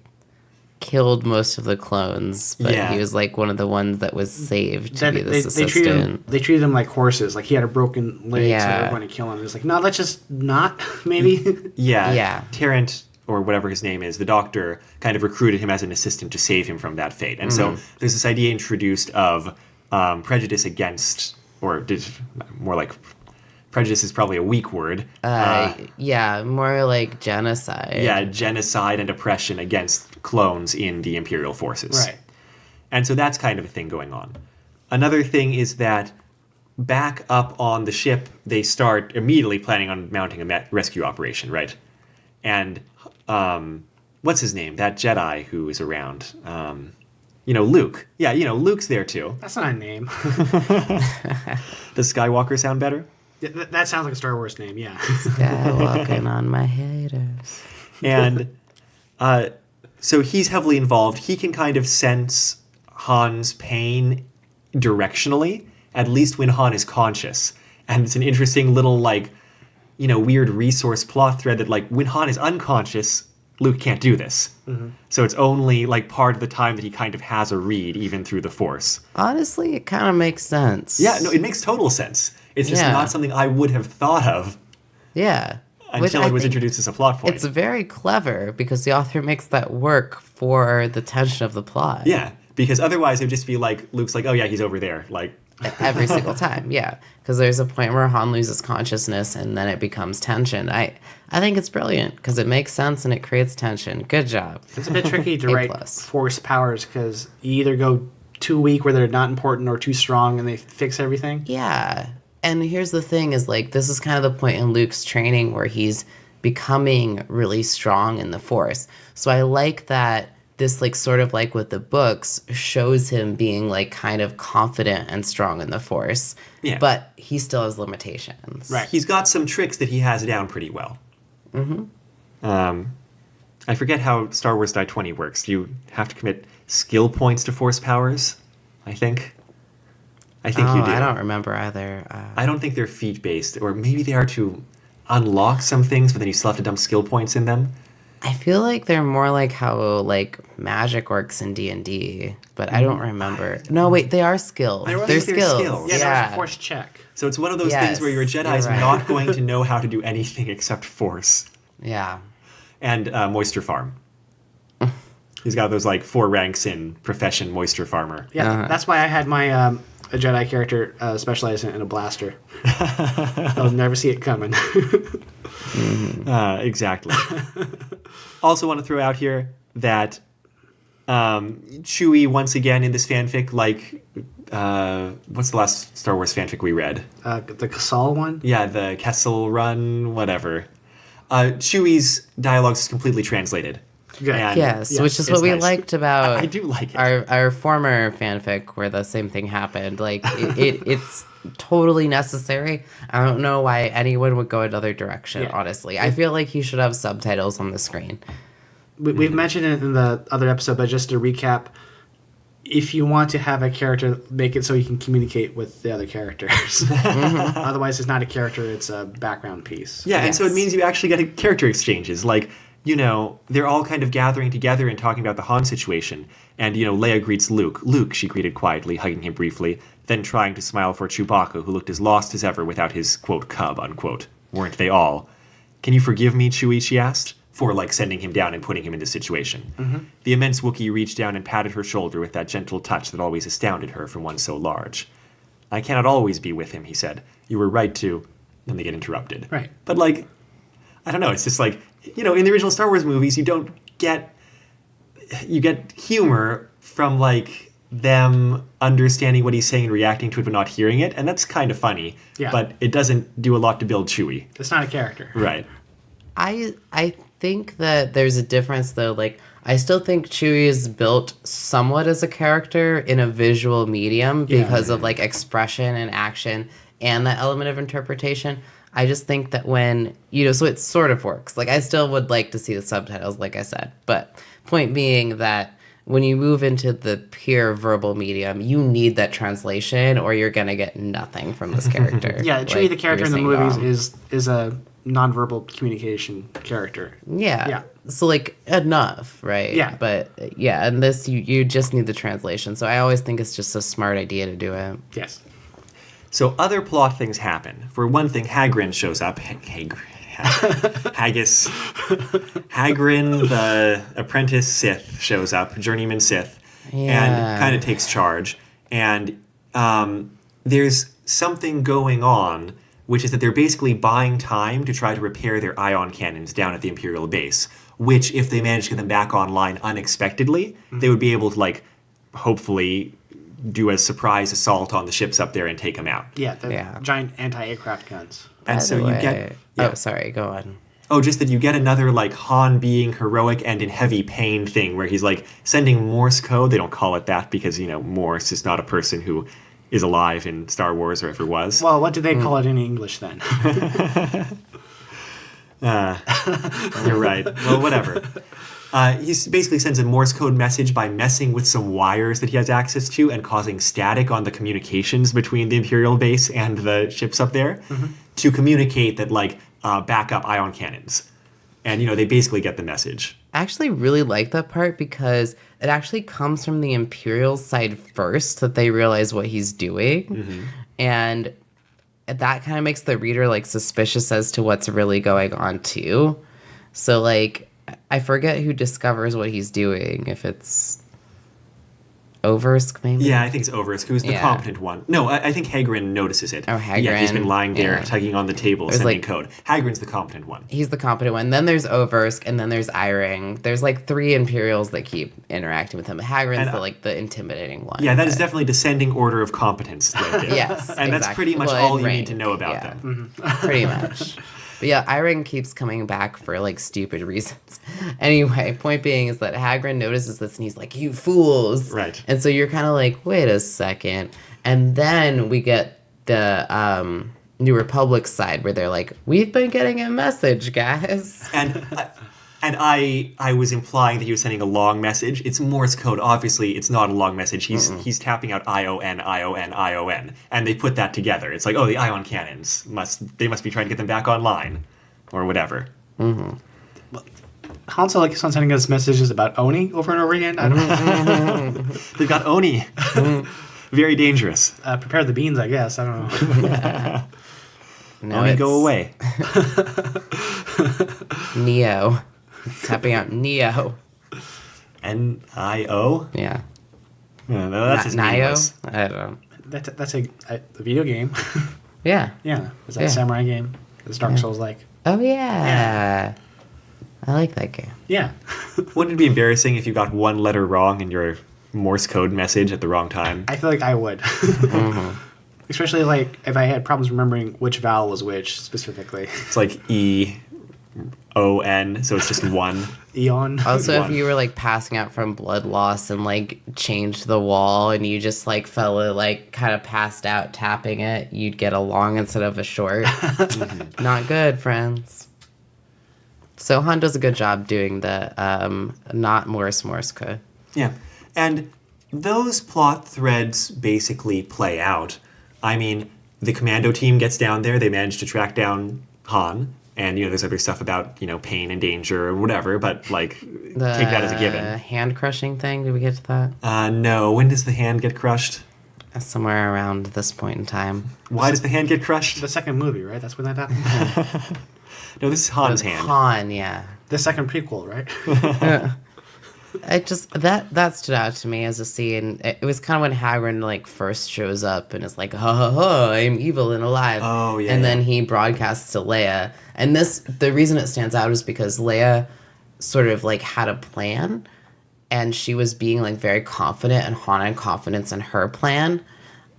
killed most of the clones, but he was like one of the ones that was saved to be this assistant. They treated him like horses. Like he had a broken leg, so they were going to kill him. It's like, no, let's just not, maybe. Yeah. Terrent, or whatever his name is, the doctor kind of recruited him as an assistant to save him from that fate. And so there's this idea introduced of prejudice against, or more like prejudice is probably a weak word. More like genocide. Yeah, genocide and oppression against clones in the Imperial forces. Right. And so that's kind of a thing going on. Another thing is that back up on the ship, they start immediately planning on mounting a rescue operation, right? And what's his name? That Jedi who is around. Luke. Yeah, Luke's there too. That's not a name. Does Skywalker sound better? Yeah, that sounds like a Star Wars name, yeah. Skywalking on my haters. And so he's heavily involved. He can kind of sense Han's pain directionally, at least when Han is conscious. And it's an interesting little, like, weird resource plot thread that, like, when Han is unconscious, Luke can't do this. Mm-hmm. So it's only, like, part of the time that he kind of has a read, even through the Force. Honestly, it kind of makes sense. Yeah, no, it makes total sense. It's just not something I would have thought of. Yeah. Until it was introduced as a plot point. It's very clever because the author makes that work for the tension of the plot. Yeah, because otherwise it would just be like, Luke's like, oh yeah, he's over there. Like every single time, yeah. Because there's a point where Han loses consciousness and then it becomes tension. I think it's brilliant because it makes sense and it creates tension. Good job. It's a bit tricky to write Force powers because you either go too weak where they're not important or too strong and they fix everything. Yeah. And here's the thing is, like, this is kind of the point in Luke's training where he's becoming really strong in the Force. So I like that this, like, sort of like with the books, shows him being, like, kind of confident and strong in the Force. Yeah. But he still has limitations. Right. He's got some tricks that he has down pretty well. Mm-hmm. I forget how Star Wars Die 20 works. Do you have to commit skill points to Force powers? I think you do. I don't remember either. I don't think they're feat-based, or maybe they are to unlock some things, but then you still have to dump skill points in them. I feel like they're more like how like magic works in D&D, but I don't remember. No, wait, they are skills. I They're think they're skills. skills. Yeah, that was Yeah. a forced check. So it's one of those Yes, things where your Jedi you're is right. not going to know how to do anything except force. Yeah. And moisture farm. He's got those like 4 ranks in profession moisture farmer. Yeah, that's why I had my a Jedi character specialize in a blaster. They'll never see it coming. Exactly. Also want to throw out here that Chewie, once again in this fanfic, like, what's the last Star Wars fanfic we read? The Casal one? Yeah, the Kessel Run, whatever. Chewie's dialogue is completely translated. Good. And Yes, yeah, which is it's what we nice. liked about I do like it. our former fanfic where the same thing happened. Like it's totally necessary. I don't know why anyone would go another direction, Yeah. honestly. I feel like he should have subtitles on the screen. We've mentioned it in the other episode, but just to recap, if you want to have a character, make it so you can communicate with the other characters. Otherwise, it's not a character; it's a background piece. Yeah, and so it Yes. means you actually get character exchanges. Like, you know, they're all kind of gathering together and talking about the Han situation. And, you know, Leia greets Luke. Luke, she greeted quietly, hugging him briefly, then trying to smile for Chewbacca, who looked as lost as ever without his, quote, cub, unquote. Weren't they all? Can you forgive me, Chewie, she asked, for, like, sending him down and putting him in this situation. The immense Wookiee reached down and patted her shoulder with that gentle touch that always astounded her from one so large. I cannot always be with him, he said. You were right to... Then they get interrupted. Right. But, like, I don't know, it's just like, you know, in the original Star Wars movies, you get humor from, like, them understanding what he's saying and reacting to it but not hearing it, and that's kind of funny. Yeah. But it doesn't do a lot to build Chewie. It's not a character. Right. I think that there's a difference though. Like I still think Chewie is built somewhat as a character in a visual medium because of like expression and action and that element of interpretation. I just think that when, you know, so it sort of works. Like I still would like to see the subtitles, like I said. But point being that when you move into the pure verbal medium, you need that translation or you're going to get nothing from this character. Yeah, Chewie, like the character you in were the saying, movies, Dom. is a nonverbal communication character. Yeah. Yeah. So like enough, right? Yeah. But yeah, and this you just need the translation. So I always think it's just a smart idea to do it. Yes. So other plot things happen. For one thing, Hagrid shows up. Haggis. Hagrid, the apprentice Sith, shows up, journeyman Sith, and Yeah. kind of takes charge. And there's something going on, which is that they're basically buying time to try to repair their ion cannons down at the Imperial base, which, if they manage to get them back online unexpectedly, they would be able to, like, hopefully do a surprise assault on the ships up there and take them out. Yeah, the Yeah. giant anti-aircraft guns. And By so the you way- get... yeah. Oh, sorry, go on. Oh, just that you get another, like, Han being heroic and in heavy pain thing where he's, like, sending Morse code. They don't call it that because, you know, Morse is not a person who is alive in Star Wars or ever was. Well, what do they call it in English then? You're right. Well, whatever. He basically sends a Morse code message by messing with some wires that he has access to and causing static on the communications between the Imperial base and the ships up there to communicate that, like, back up ion cannons. And, you know, they basically get the message. I actually really like that part because it actually comes from the Imperial side first that they realize what he's doing. And that kind of makes the reader like suspicious as to what's really going on too. So like I forget who discovers what he's doing, if it's Oversk maybe? Yeah, I think it's Oversk, who's the Yeah. competent one. No, I think Hagrid notices it. Oh, Yeah, he's been Hagrid, lying there, yeah. tugging on the table, There's, sending like- code. Hagrid's the competent one. He's the competent one. Then there's Oversk, and then there's Iring. There's like 3 Imperials that keep interacting with him. Hagrid's And, the intimidating one. Yeah, that is but- definitely descending order of competence right there. Yes, And that's exactly. pretty much Well, all in you need rank, to know about yeah. them. Pretty much. But yeah, Iring keeps coming back for like stupid reasons. Anyway, point being is that Hagrid notices this and he's like, "You fools!" Right. And so you're kind of like, "Wait a second." And then we get the New Republic side where they're like, "We've been getting a message, guys." And I was implying that he was sending a long message. It's Morse code. Obviously, it's not a long message. He's tapping out ION, ION, ION, and they put that together. It's like, oh, the ion cannons must be trying to get them back online, or whatever. Han Solo keeps on sending us messages about Oni over and over again. I don't know. They've got Oni. Very dangerous. Prepare the beans, I guess. I don't know. No, Oni, it's go away. Neo. It's tapping out Neo. N-I-O? Yeah. No, that's just Nio? meaningless. I don't know. That's a video game. Yeah. Yeah. Is that Yeah. a samurai game? Is Dark Souls like? Oh, yeah. I like that game. Yeah. Wouldn't it be embarrassing if you got one letter wrong in your Morse code message at the wrong time? I feel like I would. Especially like if I had problems remembering which vowel was which specifically. It's like E-O-N, so it's just one. Eon. Also, if One. you were like passing out from blood loss and like changed the wall and you just like fell like kind of passed out tapping it, you'd get a long instead of a short. Not good, friends. So Han does a good job doing the not Morse code. Yeah. And those plot threads basically play out. I mean, the commando team gets down there, they manage to track down Han, and, there's other stuff about, pain and danger or whatever, but, take that as a given. Hand crushing thing, did we get to that? No. When does the hand get crushed? Somewhere around this point in time. Why does the hand get crushed? The second movie, right? That's when that happened. No, this is Han's hand. Han, yeah. The second prequel, right? It just that stood out to me as a scene. It was kind of when Hagrid first shows up and is like, "Ha ha ha! I'm evil and alive." Oh, yeah, And then yeah. he broadcasts to Leia, and the reason it stands out is because Leia sort of had a plan, and she was being very confident, and Han had confidence in her plan,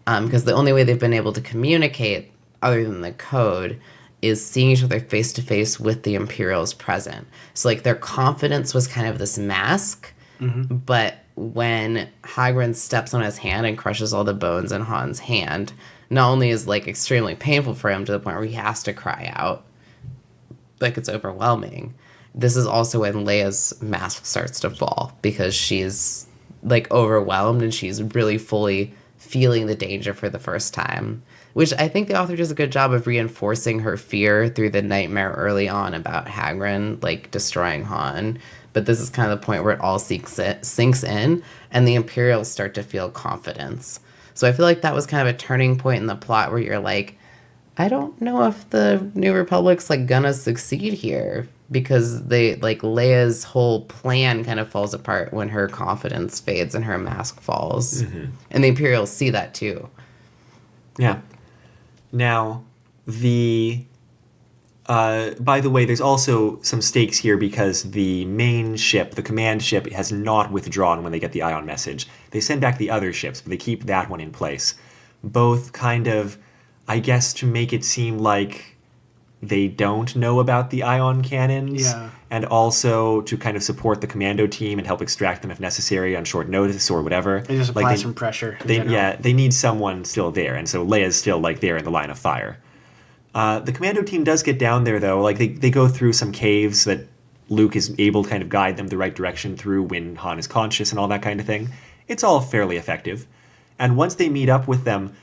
because the only way they've been able to communicate other than the code is seeing each other face to face with the Imperials present. So their confidence was kind of this mask, but when Hagrid steps on his hand and crushes all the bones in Han's hand, not only is extremely painful for him to the point where he has to cry out, it's overwhelming. This is also when Leia's mask starts to fall because she's overwhelmed and she's really fully feeling the danger for the first time. Which I think the author does a good job of reinforcing her fear through the nightmare early on about Hagrid, destroying Han. But this is kind of the point where it all sinks in, and the Imperials start to feel confidence. So I feel like that was kind of a turning point in the plot where you're I don't know if the New Republic's, gonna succeed here. Because Leia's whole plan kind of falls apart when her confidence fades and her mask falls. Mm-hmm. And the Imperials see that too. Yeah. Now, by the way, there's also some stakes here because the main ship, the command ship, has not withdrawn when they get the ion message. They send back the other ships, but they keep that one in place. Both kind of, I guess, to make it seem like they don't know about the ion cannons. Yeah. And also to kind of support the commando team and help extract them if necessary on short notice or whatever. They just apply some pressure. They need someone still there, and so Leia's still there in the line of fire. The commando team does get down there though. They go through some caves that Luke is able to kind of guide them the right direction through when Han is conscious and all that kind of thing. It's all fairly effective. And once they meet up with them,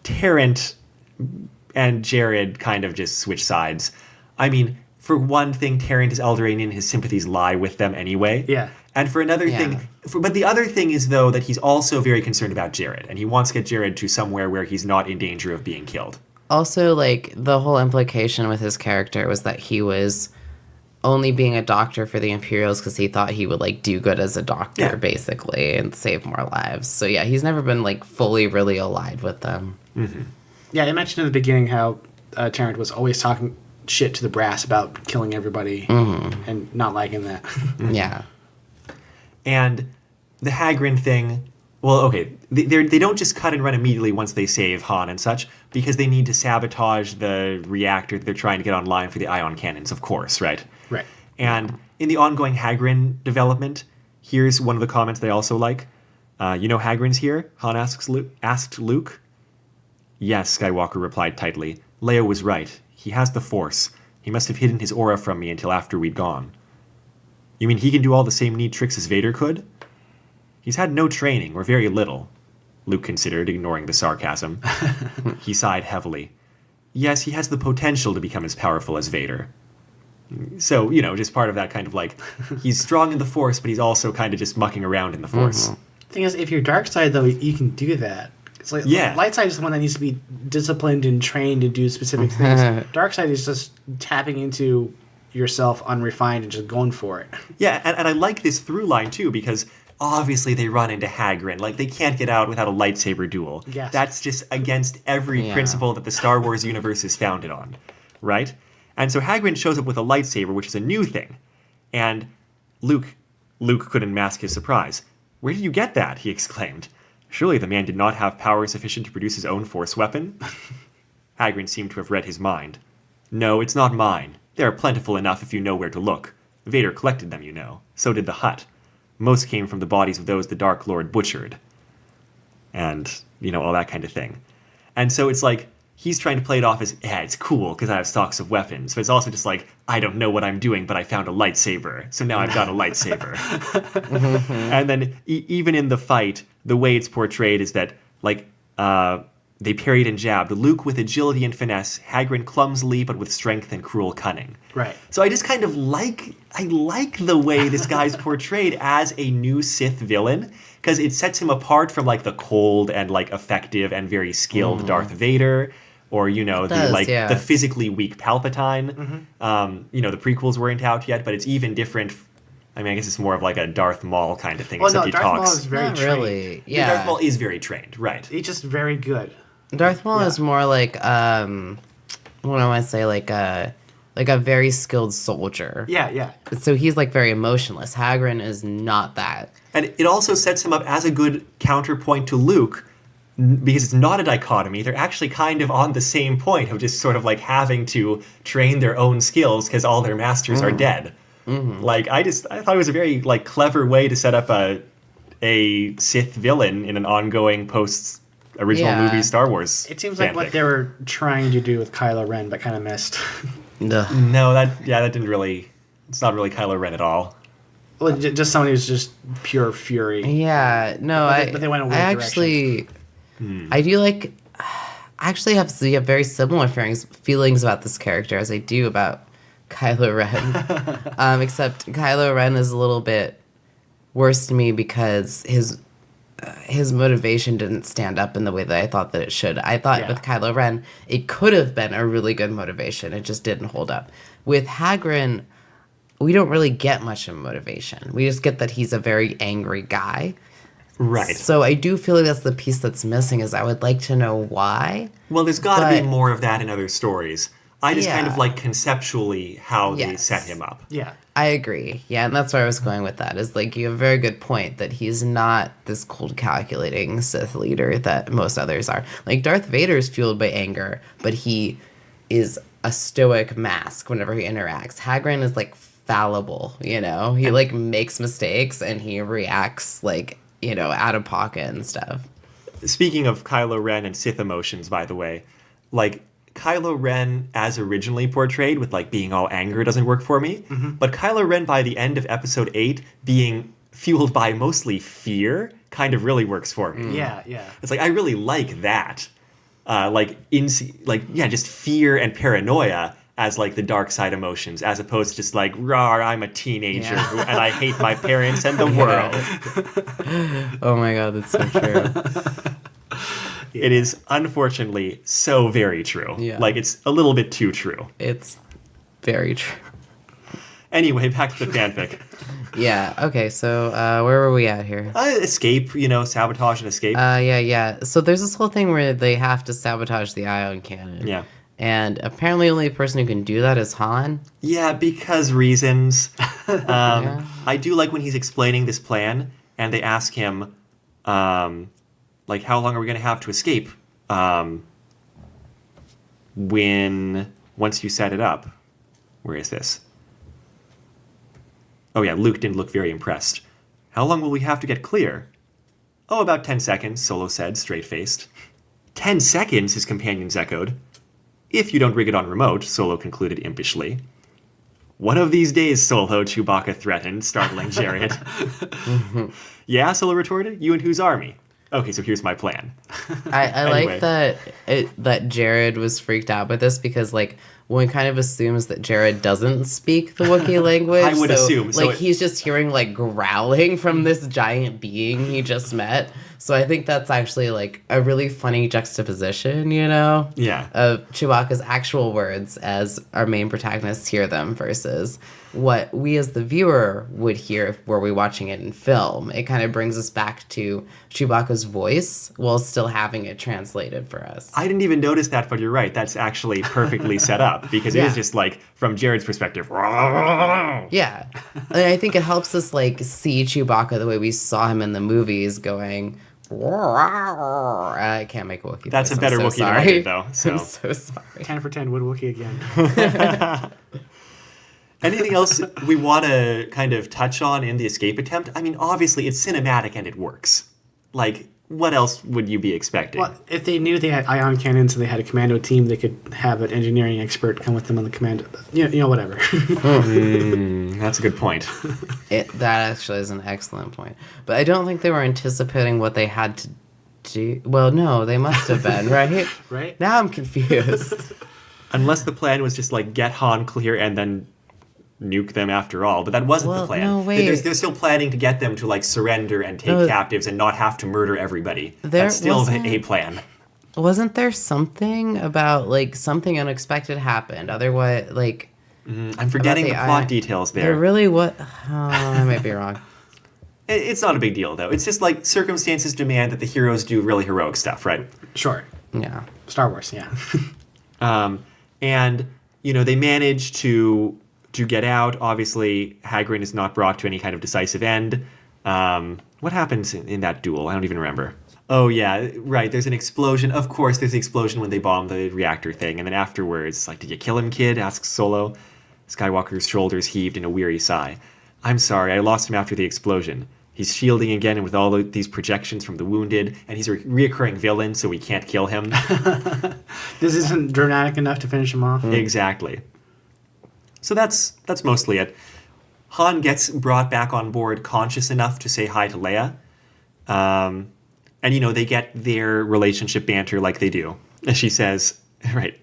Terrent and Jared kind of just switch sides. I mean, for one thing, Terrent is Eldrainian, his sympathies lie with them anyway. Yeah. And for another thing, but the other thing is, though, that he's also very concerned about Jared, and he wants to get Jared to somewhere where he's not in danger of being killed. Also, the whole implication with his character was that he was only being a doctor for the Imperials because he thought he would, do good as a doctor, basically, and save more lives. So, yeah, he's never been, fully really allied with them. Mm-hmm. Yeah, I mentioned in the beginning how Terrent was always talking shit to the brass about killing everybody and not liking that. Yeah. And the Hagrid thing, well, okay, they don't just cut and run immediately once they save Han and such, because they need to sabotage the reactor that they're trying to get online for the ion cannons, of course, right? Right. And in the ongoing Hagrid development, here's one of the comments they also like. Hagrid's here? Han asked Luke. Yes, Skywalker replied tightly. Leia was right. He has the Force. He must have hidden his aura from me until after we'd gone. You mean he can do all the same neat tricks as Vader could? He's had no training, or very little, Luke considered, ignoring the sarcasm. He sighed heavily. Yes, he has the potential to become as powerful as Vader. So, just part of that kind of like, he's strong in the Force, but he's also kind of just mucking around in the Force. Thing is, if you're dark side though, you can do that. It's like light side is the one that needs to be disciplined and trained to do specific things. Dark side is just tapping into yourself unrefined and just going for it. Yeah, and I like this through line too, because obviously they run into Hagrid. Like, they can't get out without a lightsaber duel. Yes. That's just against every principle that the Star Wars universe is founded on, right? And so Hagrid shows up with a lightsaber, which is a new thing. And Luke couldn't mask his surprise. "Where did you get that?" he exclaimed. Surely the man did not have power sufficient to produce his own Force weapon? Hagrid seemed to have read his mind. "No, it's not mine. They are plentiful enough if you know where to look. Vader collected them, you know. So did the Hutt. Most came from the bodies of those the Dark Lord butchered." And, all that kind of thing. And so it's like, he's trying to play it off as, yeah, it's cool because I have stocks of weapons. But it's also just like, I don't know what I'm doing, but I found a lightsaber. So now I've got a lightsaber. And then even in the fight, the way it's portrayed is that, like, they parried and jabbed. Luke with agility and finesse, Hagrid clumsily but with strength and cruel cunning. Right. So I just kind of like the way this guy's portrayed as a new Sith villain, because it sets him apart from like the cold and like effective and very skilled Darth Vader, or the physically weak Palpatine. The prequels weren't out yet, but it's even different. I mean, I guess it's more of like a Darth Maul kind of thing. Well, except no, he Darth talks. Maul is very Not trained. really. Yeah. Darth Maul is very trained, right? He's just very good. Darth Maul is more like what do I want to say, like a very skilled soldier. Yeah. So he's like very emotionless. Hagrid is not that. And it also sets him up as a good counterpoint to Luke, because it's not a dichotomy. They're actually kind of on the same point of just sort of like having to train their own skills because all their masters are dead. Like, I thought it was a very like clever way to set up a Sith villain in an ongoing post-original movie Star Wars. It seems like fanfic. what they were trying to do with Kylo Ren, but kind of missed. No, that didn't really. It's not really Kylo Ren at all. Well, just somebody who's just pure fury. Yeah, no, But they went a weird I do like. I actually have very similar feelings about this character as I do about Kylo Ren. Except Kylo Ren is a little bit worse to me because his motivation didn't stand up in the way that I thought that it should. I thought with Kylo Ren, it could have been a really good motivation. It just didn't hold up. With Hagrid, we don't really get much of motivation. We just get that he's a very angry guy. Right. So I do feel like that's the piece that's missing, is I would like to know why. Well, there's got to be more of that in other stories. I just kind of like conceptually how they set him up. Yeah. I agree. Yeah, and that's where I was going with that. Is like, you have a very good point that he's not this cold, calculating Sith leader that most others are. Like, Darth Vader is fueled by anger, but he is a stoic mask whenever he interacts. Hagrid is like fallible, He like makes mistakes and he reacts like, out of pocket and stuff. Speaking of Kylo Ren and Sith emotions, by the way, like, Kylo Ren as originally portrayed with like being all anger doesn't work for me. But Kylo Ren by the end of episode 8 being fueled by mostly fear kind of really works for me. Yeah. It's like, I really like that. Just fear and paranoia as like the dark side emotions, as opposed to just like, rawr, I'm a teenager and I hate my parents and the world. Oh my god, that's so true. It is unfortunately so very true. Yeah. Like, it's a little bit too true. It's very true. Anyway, back to the fanfic. Yeah, okay, so where were we at here? Escape, sabotage and escape. Yeah. So there's this whole thing where they have to sabotage the ion cannon. Yeah. And apparently only the person who can do that is Han. Yeah, because reasons. I do like when he's explaining this plan, and they ask him, how long are we going to have to escape once you set it up? Where is this? Oh yeah, Luke didn't look very impressed. How long will we have to get clear? Oh, about 10 seconds, Solo said, straight-faced. 10 seconds, his companions echoed. If you don't rig it on remote, Solo concluded impishly. One of these days, Solo, Chewbacca threatened, startling Jared. Yeah, Solo retorted, you and whose army? Okay, so here's my plan. I Anyway. like that Jared was freaked out by this because, like, one kind of assumes that Jared doesn't speak the Wookiee language. I would assume. So he's just hearing, like, growling from this giant being he just met. So I think that's actually, like, a really funny juxtaposition, you know? Yeah. Of Chewbacca's actual words as our main protagonists hear them versus what we as the viewer would hear if were we watching it in film. It kind of brings us back to Chewbacca's voice while still having it translated for us. I didn't even notice that, but you're right. That's actually perfectly set up because it is just like from Jared's perspective. Yeah. And I think it helps us like see Chewbacca the way we saw him in the movies going. I can't make a Wookiee. That's voice. a better I'm so Wookiee than I sorry. did, though. So. I'm so sorry. 10 for 10, Wood Wookiee again. Anything else we want to kind of touch on in the escape attempt? I mean, obviously it's cinematic and it works. Like, what else would you be expecting? Well, if they knew they had ion cannons and they had a commando team, they could have an engineering expert come with them on the commando. You know whatever. That's a good point. That actually is an excellent point. But I don't think they were anticipating what they had to do. Well, no, they must have been, right? Right? Now I'm confused. Unless the plan was just like get Han clear and then nuke them after all, but that wasn't the plan. No, wait. They're still planning to get them to like surrender and take captives and not have to murder everybody. That's still a plan. Wasn't there something about like something unexpected happened? Otherwise, like I'm forgetting the plot details there. There really what? Oh, I might be wrong. It's not a big deal though. It's just like circumstances demand that the heroes do really heroic stuff, right? Sure. Yeah. Star Wars, yeah. And they manage to get out. Obviously, Hagrid is not brought to any kind of decisive end. What happens in that duel? I don't even remember. Oh, yeah, right. There's an explosion. Of course, there's the explosion when they bomb the reactor thing. And then afterwards, like, did you kill him, kid? Asks Solo. Skywalker's shoulders heaved in a weary sigh. I'm sorry, I lost him after the explosion. He's shielding again and with all these projections from the wounded, and he's a reoccurring villain, so we can't kill him. This isn't dramatic enough to finish him off. Exactly. So that's mostly it. Han gets brought back on board conscious enough to say hi to Leia. And, they get their relationship banter like they do. And she says, right,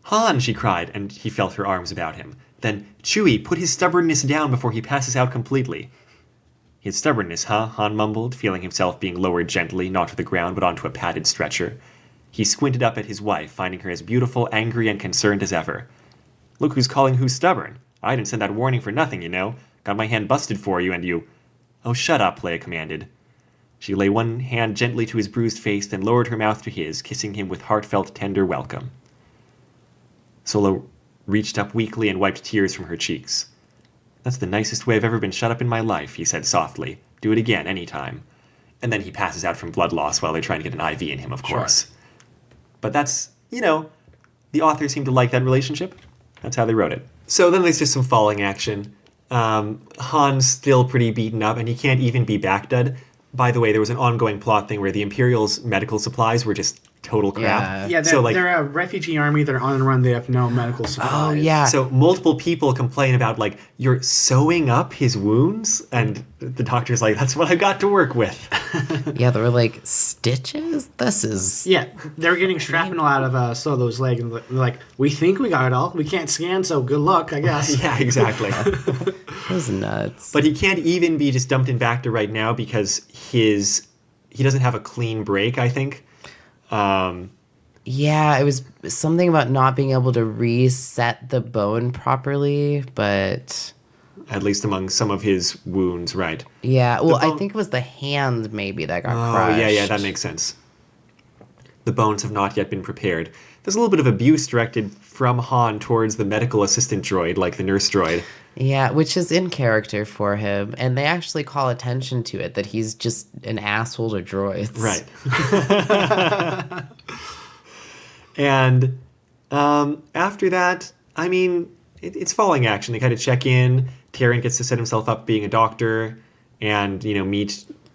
Han, she cried, and he felt her arms about him. Then, Chewie, put his stubbornness down before he passes out completely. His stubbornness, huh? Han mumbled, feeling himself being lowered gently, not to the ground, but onto a padded stretcher. He squinted up at his wife, finding her as beautiful, angry, and concerned as ever. Look who's calling who's stubborn. I didn't send that warning for nothing, Got my hand busted for you, and you... Oh, shut up, Leia commanded. She lay one hand gently to his bruised face, then lowered her mouth to his, kissing him with heartfelt, tender welcome. Solo reached up weakly and wiped tears from her cheeks. That's the nicest way I've ever been shut up in my life, he said softly. Do it again, any time. And then he passes out from blood loss while they're trying to get an IV in him, of course. Sure. But that's, the authors seem to like that relationship. That's how they wrote it. So then there's just some falling action. Han's still pretty beaten up, and he can't even be backdud. By the way, there was an ongoing plot thing where the Imperial's medical supplies were just total crap. Yeah, they're a refugee army. They're on the run. They have no medical supplies. Oh, yeah. So multiple people complain about, like, you're sewing up his wounds? And the doctor's like, that's what I got to work with. Yeah, they were like, stitches? This is... Yeah, they were getting shrapnel out of Solo's leg. And they're like, we think we got it all. We can't scan, so good luck, I guess. Yeah, exactly. That was nuts. But he can't even be just dumped in Bacta right now because he doesn't have a clean break, I think. Yeah, it was something about not being able to reset the bone properly, but... At least among some of his wounds, right. Yeah, well, I think it was the hand maybe that got crushed. Yeah, that makes sense. The bones have not yet been prepared. There's a little bit of abuse directed from Han towards the medical assistant droid, like the nurse droid. Yeah, which is in character for him, and they actually call attention to it, that he's just an asshole to droids. Right. And after that, I mean, it's falling action. They kind of check in. Tyrion gets to set himself up being a doctor and,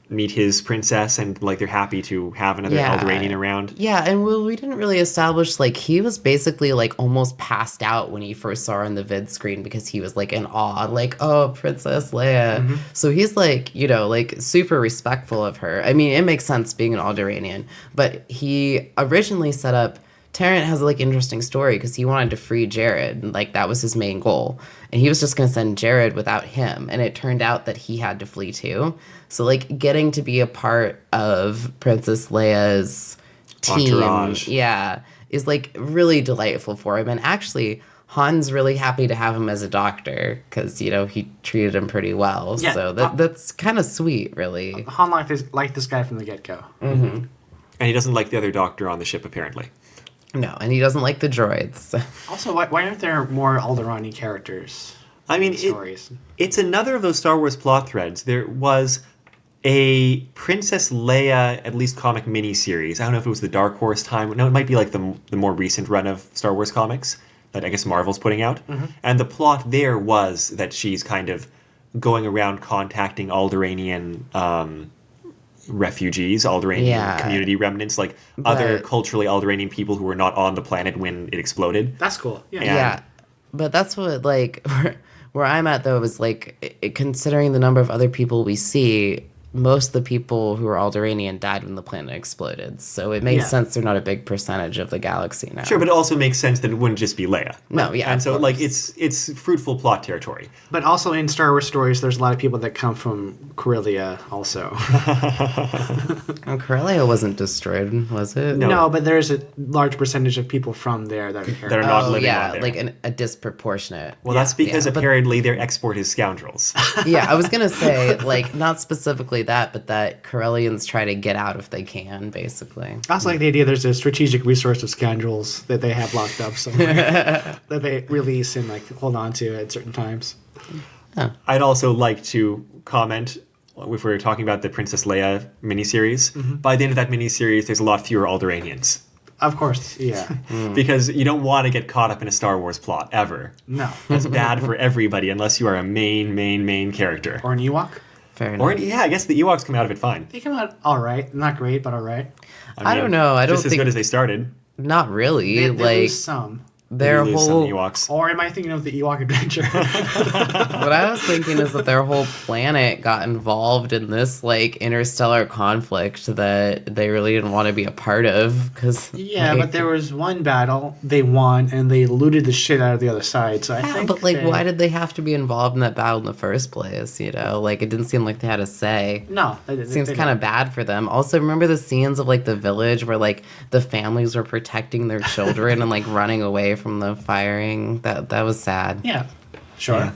meet his princess, and, like, they're happy to have another Alderaanian around. Yeah, and we didn't really establish, like, he was basically, like, almost passed out when he first saw her on the vid screen because he was, like, in awe, like, oh, Princess Leia. Mm-hmm. So he's, like, like, super respectful of her. I mean, it makes sense being an Alderaanian, but he originally set up Terrence has like interesting story because he wanted to free Jared, and like that was his main goal, and he was just gonna send Jared without him, and it turned out that he had to flee too. So like getting to be a part of Princess Leia's team, Entourage. yeah, is like really delightful for him, and actually. Han's really happy to have him as a doctor because, you know, he treated him pretty well. Yeah, so that's kind of sweet, really. Han liked this guy from the get-go. And he doesn't like the other doctor on the ship, apparently. No, and he doesn't like the droids. Also, why aren't there more Alderani characters? I mean, in stories. it's another of those Star Wars plot threads. There was a Princess Leia, at least comic miniseries. I don't know if it was the Dark Horse time. No, it might be like the more recent run of Star Wars comics that I guess Marvel's putting out. And the plot there was that she's kind of going around contacting Alderanian refugees, Alderanian community remnants, like other culturally Alderanian people who were not on the planet when it exploded. That's cool. Yeah. Yeah, but that's what, like, where I'm at, though, is, like, considering the number of other people we see, most of the people who are Alderanian died when the planet exploded. So it makes sense they're not a big percentage of the galaxy now. Sure, but it also makes sense that it wouldn't just be Leia. No, yeah, And of so, course. like, it's fruitful plot territory. But also in Star Wars stories, there's a lot of people that come from Corellia also. And Corellia wasn't destroyed, was it? No, but there's a large percentage of people from there that That are not living yeah, on there. like a disproportionate. Well, that's because yeah, but- apparently their export is scoundrels. Yeah, I was gonna say, like, not specifically that, but that Corellians try to get out if they can, basically. I also like the idea there's a strategic resource of scoundrels that they have locked up somewhere that they release and like hold on to at certain times. I'd also like to comment, if we're talking about the Princess Leia miniseries, by the end of that miniseries, there's a lot fewer Alderanians. Of course, yeah. Because you don't want to get caught up in a Star Wars plot, ever. No. That's bad for everybody, unless you are a main character. Or an Ewok. Fair enough. Or, yeah, I guess the Ewoks come out of it fine. They come out all right. Not great, but all right. I don't know. I don't just as think good as they started. not really. They like lose some. their We lose some whole Ewoks. Or am I thinking of the Ewok Adventure? what I was thinking is that their whole planet got involved in this like interstellar conflict that they really didn't want to be a part of. Because Yeah, but there was one battle they won, and they looted the shit out of the other side. So I think. but like, they- why did they have to be involved in that battle in the first place? You know, like it didn't seem like they had a say. No, It seems kind of bad for them. Also, remember the scenes of like the village where like the families were protecting their children and like running away from the firing. That was sad. Yeah, sure. Yeah.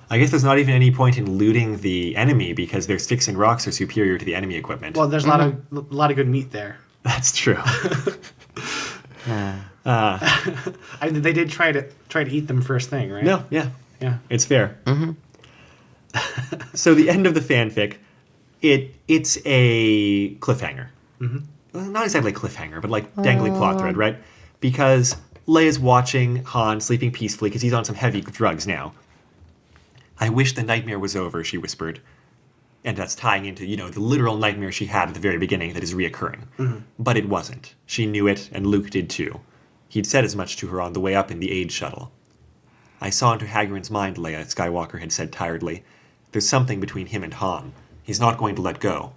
I guess there's not even any point in looting the enemy because their sticks and rocks are superior to the enemy equipment. Well, there's a lot of good meat there. That's true. They did try to eat them first thing, right? No, yeah. Yeah. It's fair. So the end of the fanfic, it's a cliffhanger. Well, not exactly a cliffhanger, but like dangly plot thread, right? Because Leia's watching Han sleeping peacefully because he's on some heavy drugs now. I wish the nightmare was over, she whispered. And that's tying into, the literal nightmare she had at the very beginning that is reoccurring. But it wasn't. She knew it, and Luke did too. He'd said as much to her on the way up in the aid shuttle. I saw into Hagrid's mind, Leia, Skywalker had said tiredly. There's something between him and Han. He's not going to let go.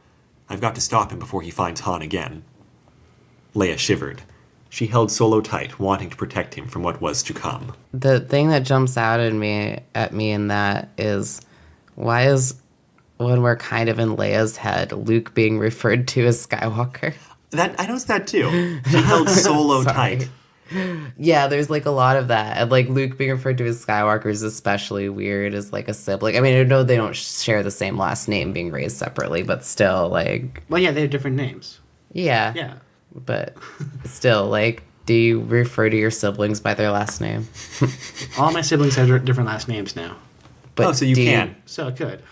I've got to stop him before he finds Han again. Leia shivered. She held Solo tight, wanting to protect him from what was to come. The thing that jumps out at me in that is, why is when we're kind of in Leia's head, Luke being referred to as Skywalker? I noticed that too. She held Solo tight. Yeah, there's like a lot of that. And like Luke being referred to as Skywalker is especially weird as like a sibling. I mean, I know they don't share the same last name, being raised separately, but still, like, Well, yeah, they have different names. yeah. Yeah. But still, like, do you refer to your siblings by their last name? All my siblings have different last names now. But So you do can. So it could.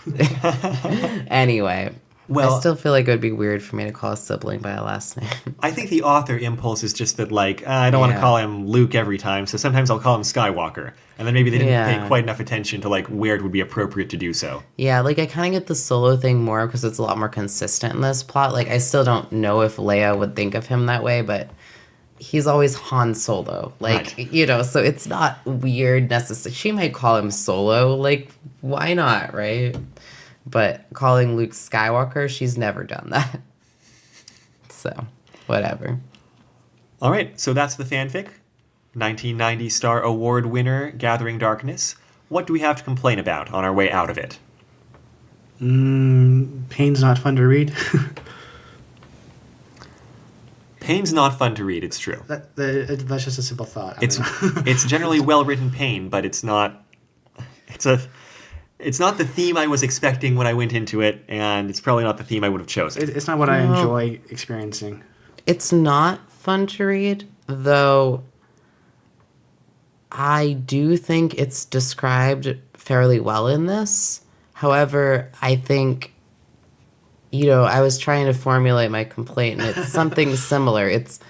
Anyway, Well- I still feel like it would be weird for me to call a sibling by a last name. I think the author impulse is just that, like, I don't want to Yeah. call him Luke every time, so sometimes I'll call him Skywalker. And then maybe they didn't Yeah. pay quite enough attention to, like, where it would be appropriate to do so. Yeah, like I kind of get the Solo thing more because it's a lot more consistent in this plot. Like I still don't know if Leia would think of him that way, but he's always Han Solo. Like, Right. So it's not weird necessarily. She might call him Solo. Like, why not, right? But calling Luke Skywalker, she's never done that. So, whatever. All right, so that's the fanfic. 1990 Star Award winner, Gathering Darkness. What do we have to complain about on our way out of it? Pain's not fun to read. Pain's not fun to read, it's true. That's just a simple thought. It's generally well-written pain, but it's not the theme I was expecting when I went into it, and it's probably not the theme I would have chosen. It's not what I enjoy experiencing. It's not fun to read, though I do think it's described fairly well in this. However, I think, I was trying to formulate my complaint, and it's something similar. It's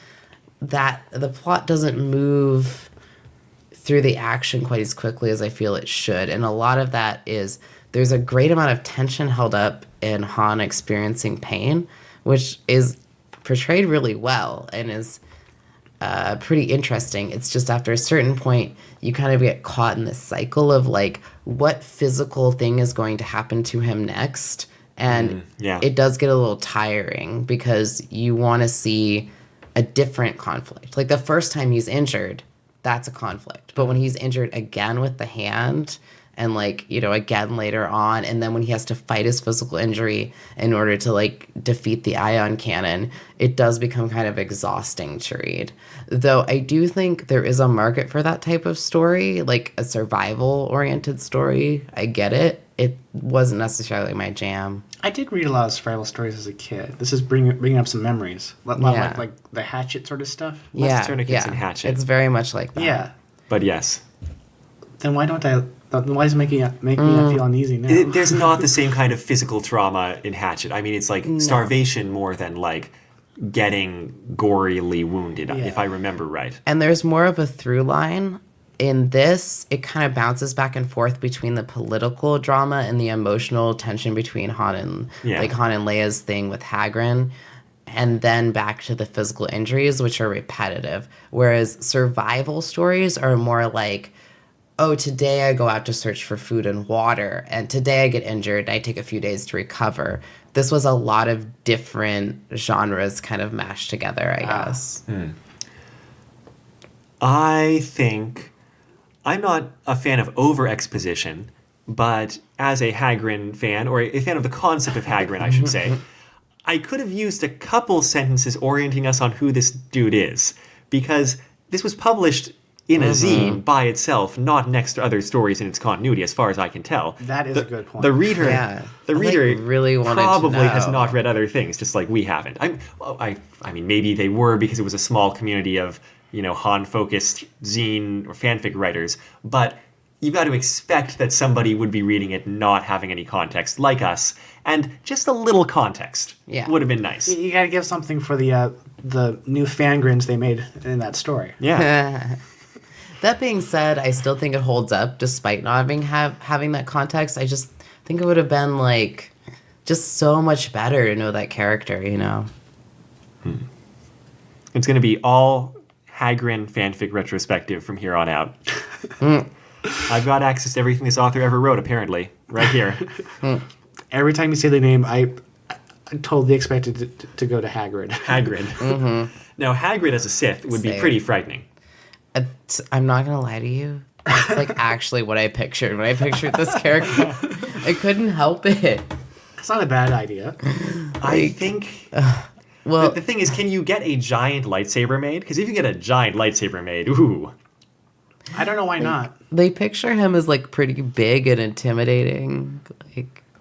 that the plot doesn't move through the action quite as quickly as I feel it should. And a lot of that is there's a great amount of tension held up in Han experiencing pain, which is portrayed really well and is pretty interesting. It's just after a certain point, you kind of get caught in this cycle of like, what physical thing is going to happen to him next? And it does get a little tiring because you want to see a different conflict. Like the first time he's injured, that's a conflict. But when he's injured again with the hand and again later on, and then when he has to fight his physical injury in order to defeat the ion cannon, it does become kind of exhausting to read. Though I do think there is a market for that type of story, like a survival-oriented story. I get it. It wasn't necessarily my jam. I did read a lot of survival stories as a kid. This is bringing up some memories. Like the Hatchet sort of stuff. Less tourniquets and Hatchet. It's very much like that. Yeah. But yes. Then why don't I... Why is it making me feel uneasy now? There's not the same kind of physical trauma in Hatchet. I mean, it's like starvation more than like getting gorily wounded, if I remember right. And there's more of a through line. In this, it kind of bounces back and forth between the political drama and the emotional tension between Han and Leia's thing with Hagrid, and then back to the physical injuries, which are repetitive. Whereas survival stories are more like, oh, today I go out to search for food and water, and today I get injured, and I take a few days to recover. This was a lot of different genres kind of mashed together, I guess. I think I'm not a fan of over-exposition, but as a Hagrid fan, or a fan of the concept of Hagrid, I should say, I could have used a couple sentences orienting us on who this dude is, because this was published in a zine by itself, not next to other stories in its continuity, as far as I can tell. That is a good point. The reader, really probably has not read other things, just like we haven't. I mean, maybe they were because it was a small community of Han-focused zine or fanfic writers, but you've got to expect that somebody would be reading it not having any context, like us, and just a little context would have been nice. You got to give something for the new fangrins they made in that story. Yeah. That being said, I still think it holds up despite not having that context. I just think it would have been just so much better to know that character, It's going to be all Hagrid fanfic retrospective from here on out. I've got access to everything this author ever wrote, apparently, right here. Every time you say the name, I totally expected to go to Hagrid. Hagrid. Now, Hagrid as a Sith would be pretty frightening. I'm not going to lie to you. That's actually what I pictured. When I pictured this character, I couldn't help it. It's not a bad idea. I think... Well, the thing is, can you get a giant lightsaber made? Because if you get a giant lightsaber made, ooh. I don't know why not. They picture him as pretty big and intimidating.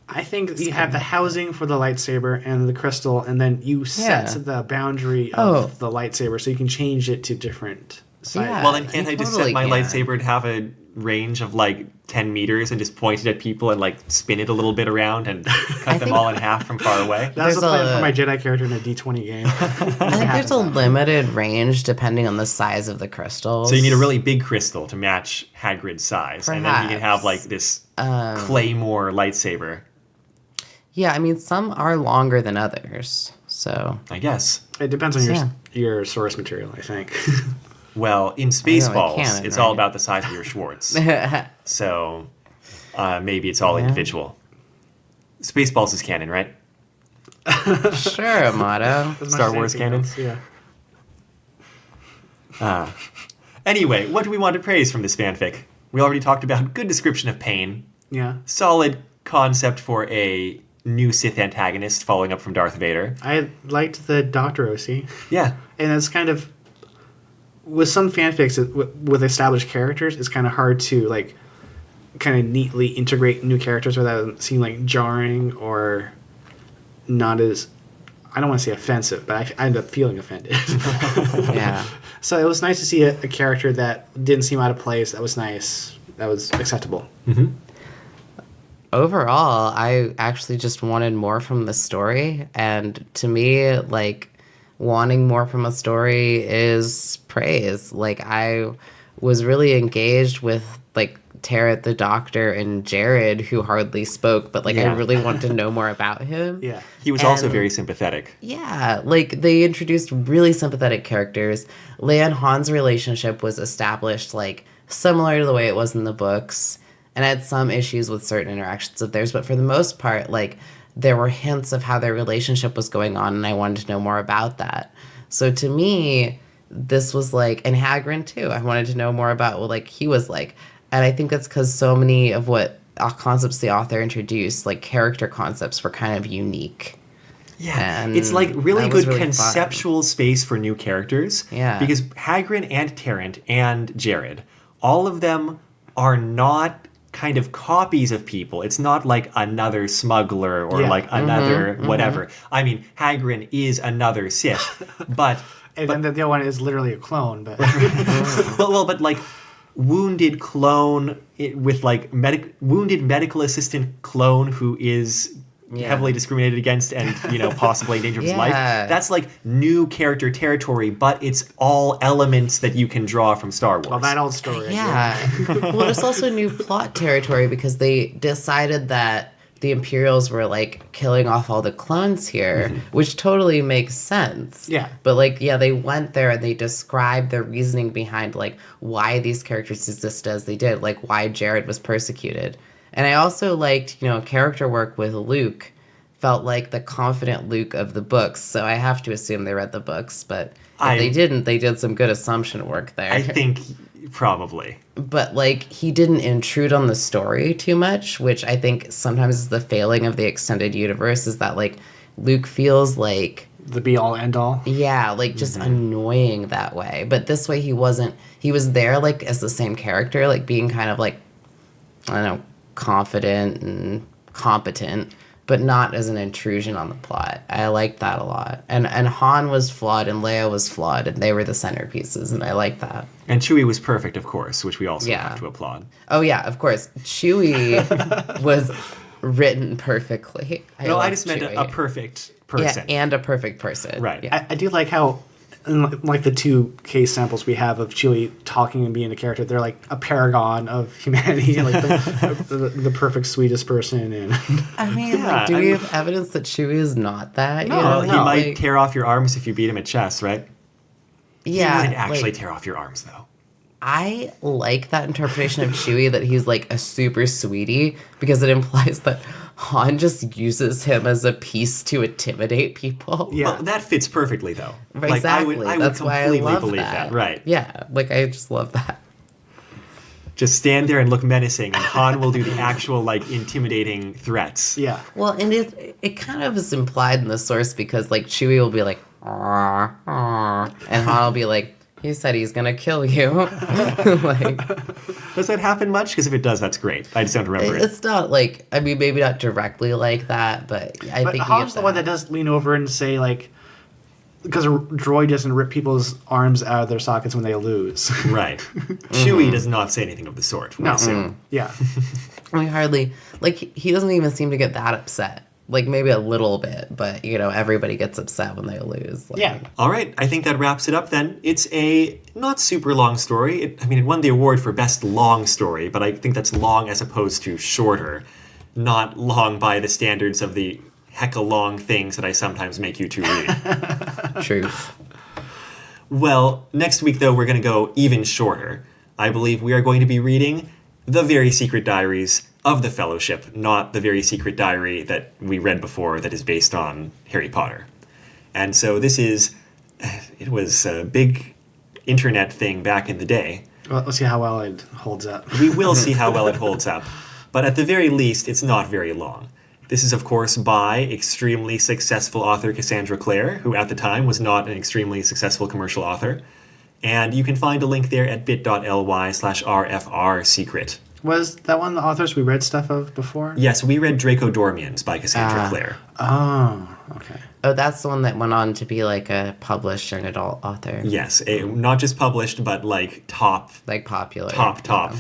I think you have the housing for the lightsaber and the crystal, and then you set the boundary of the lightsaber so you can change it to different sizes. Yeah, well, then can't I just set my lightsaber to have a range of 10 meters and just point it at people and spin it a little bit around and cut them all in half from far away? That's the plan for my Jedi character in a D20 game. I think there's a limited range depending on the size of the crystals. So you need a really big crystal to match Hagrid's size. Perhaps. And then you can have this claymore lightsaber. Yeah, I mean, some are longer than others, so... I guess. It depends on your source material, I think. Well, in Spaceballs, it's all about the size of your Schwartz. So maybe it's all individual. Spaceballs is canon, right? Sure, Amado. Star Wars canon? Yeah. Anyway, what do we want to praise from this fanfic? We already talked about good description of pain, Yeah. solid concept for a new Sith antagonist following up from Darth Vader. I liked the Dr. OC. Yeah. And it's kind of, with some fanfics with established characters, it's kind of hard to like kind of neatly integrate new characters without it seeming like jarring or not as, I don't want to say offensive, but I end up feeling offended. Yeah. So it was nice to see a character that didn't seem out of place. That was nice. That was acceptable. Overall, I actually just wanted more from the story. And to me, like, wanting more from a story is praise. Like, I was really engaged with, like, Tarrant the Doctor and Jared, who hardly spoke, but, like, I Yeah. really wanted to know more about him. Yeah. He was also And- very sympathetic. Yeah, like they introduced really sympathetic characters. Leia and Han's relationship was established like similar to the way it was in the books, and I had some issues with certain interactions of theirs, but for the most part, like there were hints of how their relationship was going on, and I wanted to know more about that. So to me, this was like, and Hagrid too. I wanted to know more about what like he was like, and I think that's because so many of what concepts the author introduced, like character concepts, were kind of unique. Yeah, And it's like really that was good really conceptual space for new characters. Yeah. Because Hagrid and Tarrant and Jared, all of them are not kind of copies of people. It's not like another smuggler or Yeah. like another whatever. I mean, Hagrid is another Sith, but And then the other one is literally a clone, but but like wounded clone with like wounded medical assistant clone who is Yeah. heavily discriminated against and possibly in danger of his life. Yeah. That's like new character territory, but it's all elements that you can draw from Star Wars. well, that old story. Yeah. Well, it's also new plot territory because they decided that the Imperials were like killing off all the clones here, which totally makes sense. Yeah. But like, yeah, they went there and they described their reasoning behind like why these characters existed as they did, like why Jared was persecuted. And I also liked, character work with Luke. Felt like the confident Luke of the books, so I have to assume they read the books. But if they didn't, they did some good assumption work there. I think probably. But like he didn't intrude on the story too much, which I think sometimes is the failing of the extended universe, is that like Luke feels like The be all end all. yeah, like just annoying that way. But this way he wasn't. He was there like as the same character, like being kind of like, I don't know, confident and competent, but not as an intrusion on the plot. I liked that a lot. And Han was flawed and Leia was flawed and they were the centerpieces and I liked that. And Chewie was perfect, of course, which we also Yeah. have to applaud. Oh yeah, of course. Chewie was written perfectly. I love just meant a Chewie. perfect Yeah, person. and a perfect person. Right. Yeah. I do like how, in like the two case samples we have of Chewie talking and being a character, they're like a paragon of humanity, like the perfect sweetest person. And I mean, Yeah, like, do I we mean- have evidence that Chewie is not that? Well, he no, might like, tear off your arms if you beat him at chess, right? yeah, He wouldn't actually like, tear off your arms, though. I like that interpretation of Chewie that he's like a super sweetie because it implies that Han just uses him as a piece to intimidate people. Yeah. Well, that fits perfectly, though. Exactly. I would That's why I completely love believe that. Right. Yeah, like I just love that. Just stand there and look menacing, and Han will do the actual, like, intimidating threats. yeah, Well, and it kind of is implied in the source because like Chewie will be like, "Aw, aw," and Han will be like, he said he's gonna kill you. Like, Does that happen much? Because if it does, that's great. I just don't remember it. it's not like, I mean, maybe not directly like that, but I but think Han's the one that does lean over and say like, because a droid doesn't rip people's arms out of their sockets when they lose. Right. Chewie does not say anything of the sort, I assume. Yeah, I mean, hardly, like, he doesn't even seem to get that upset. Like, maybe a little bit, but, everybody gets upset when they lose. Like, yeah. All right, I think that wraps it up then. It's a not super long story. It won the award for best long story, but I think that's long as opposed to shorter. Not long by the standards of the hecka-long things that I sometimes make you two read. Truth. Well, next week, though, we're going to go even shorter. I believe we are going to be reading The Very Secret Diaries of the Fellowship, not the very secret diary that we read before that is based on Harry Potter. And so this is, it was a big internet thing back in the day. Well, let's see how well it holds up. We will see how well it holds up. But at the very least, it's not very long. This is, of course, by extremely successful author Cassandra Clare, who at the time was not an extremely successful commercial author. And you can find a link there at bit.ly/rfrsecret. Was that one of the authors we read stuff of before? Yes, we read Draco Dormians by Cassandra Clare. Oh, okay. Oh, that's the one that went on to be like a published young adult author. Yes, not just published, but like top Like popular. top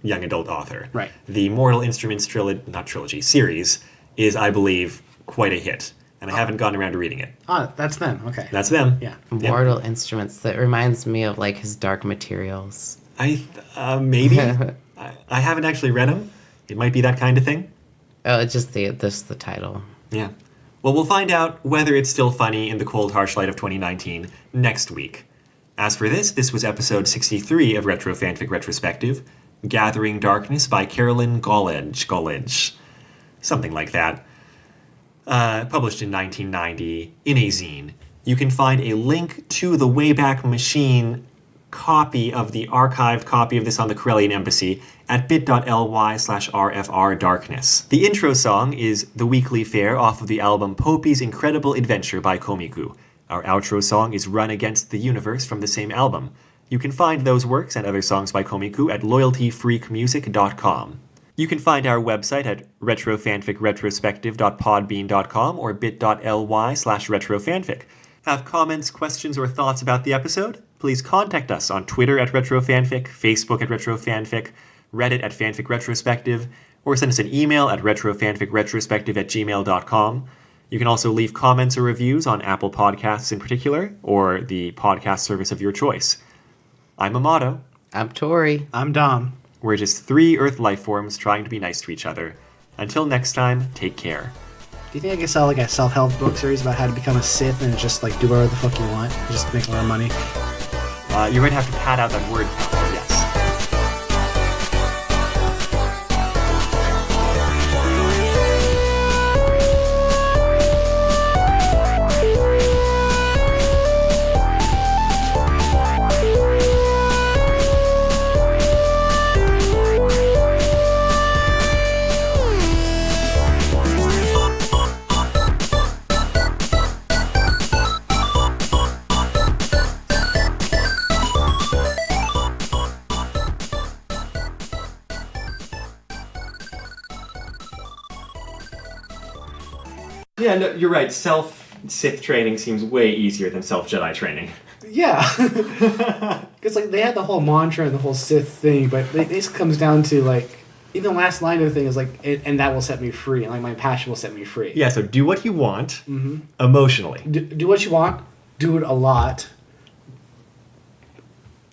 young adult author. Right. The Mortal Instruments series is, I believe, quite a hit. And I haven't gotten around to reading it. Oh, that's them. Okay. That's them. Yeah. Mortal Instruments. That reminds me of like his Dark Materials. Maybe. I haven't actually read them. It might be that kind of thing. Oh, it's just the title. Yeah. Well, we'll find out whether it's still funny in the cold, harsh light of 2019 next week. As for this was episode 63 of Retro Fanfic Retrospective, Gathering Darkness by Carolyn Goledge. Something like that. Published in 1990 in a zine. You can find a link to the Wayback Machine copy of the archived copy of this on the Corellian Embassy at bit.ly/rfrdarkness. The intro song is The Weekly Fare off of the album Popey's Incredible Adventure by Komiku. Our outro song is Run Against the Universe from the same album. You can find those works and other songs by Komiku at loyaltyfreakmusic.com. You can find our website at retrofanficretrospective.podbean.com or bit.ly/retrofanfic. Have comments, questions, or thoughts about the episode? Please contact us on Twitter at retrofanfic, Facebook at retrofanfic, Reddit at fanficretrospective, or send us an email at retrofanficretrospective@gmail.com. You can also leave comments or reviews on Apple Podcasts in particular, or the podcast service of your choice. I'm Amado. I'm Tori. I'm Dom. We're just 3 Earth life forms trying to be nice to each other. Until next time, take care. Do you think I could sell like a self-help book series about how to become a Sith and just like do whatever the fuck you want, just to make a lot of money? You're going to have to pad out that word count, yes. Yeah, no, you're right. Self-Sith training seems way easier than self-Jedi training. Yeah. Because like they had the whole mantra and the whole Sith thing, but this comes down to like, even the last line of the thing is like, and that will set me free, and like my passion will set me free. Yeah, so do what you want emotionally. Do what you want, do it a lot.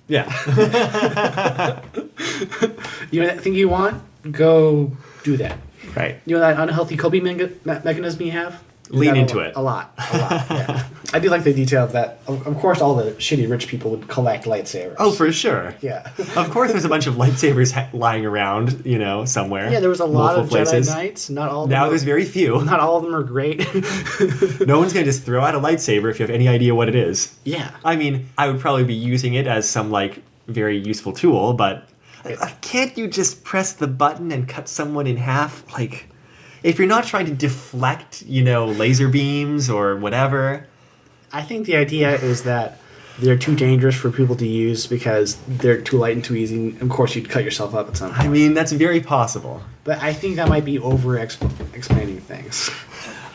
Yeah. You know that thing you want? Go do that. Right. You know that unhealthy coping mechanism you have? Do Lean that into it. A lot, yeah. I do like the detail of that. Of course, all the shitty rich people would collect lightsabers. Oh, for sure. Yeah. Of course there's a bunch of lightsabers lying around, somewhere. Yeah, there was a lot of places. Jedi Knights. Not all of Now them there's very few. Not all of them are great. No one's going to just throw out a lightsaber if you have any idea what it is. Yeah. I mean, I would probably be using it as some, very useful tool, but can't you just press the button and cut someone in half? If you're not trying to deflect, laser beams or whatever. I think the idea is that they're too dangerous for people to use because they're too light and too easy. Of course, you'd cut yourself up at some point. I mean, that's very possible. But I think that might be over-explaining things.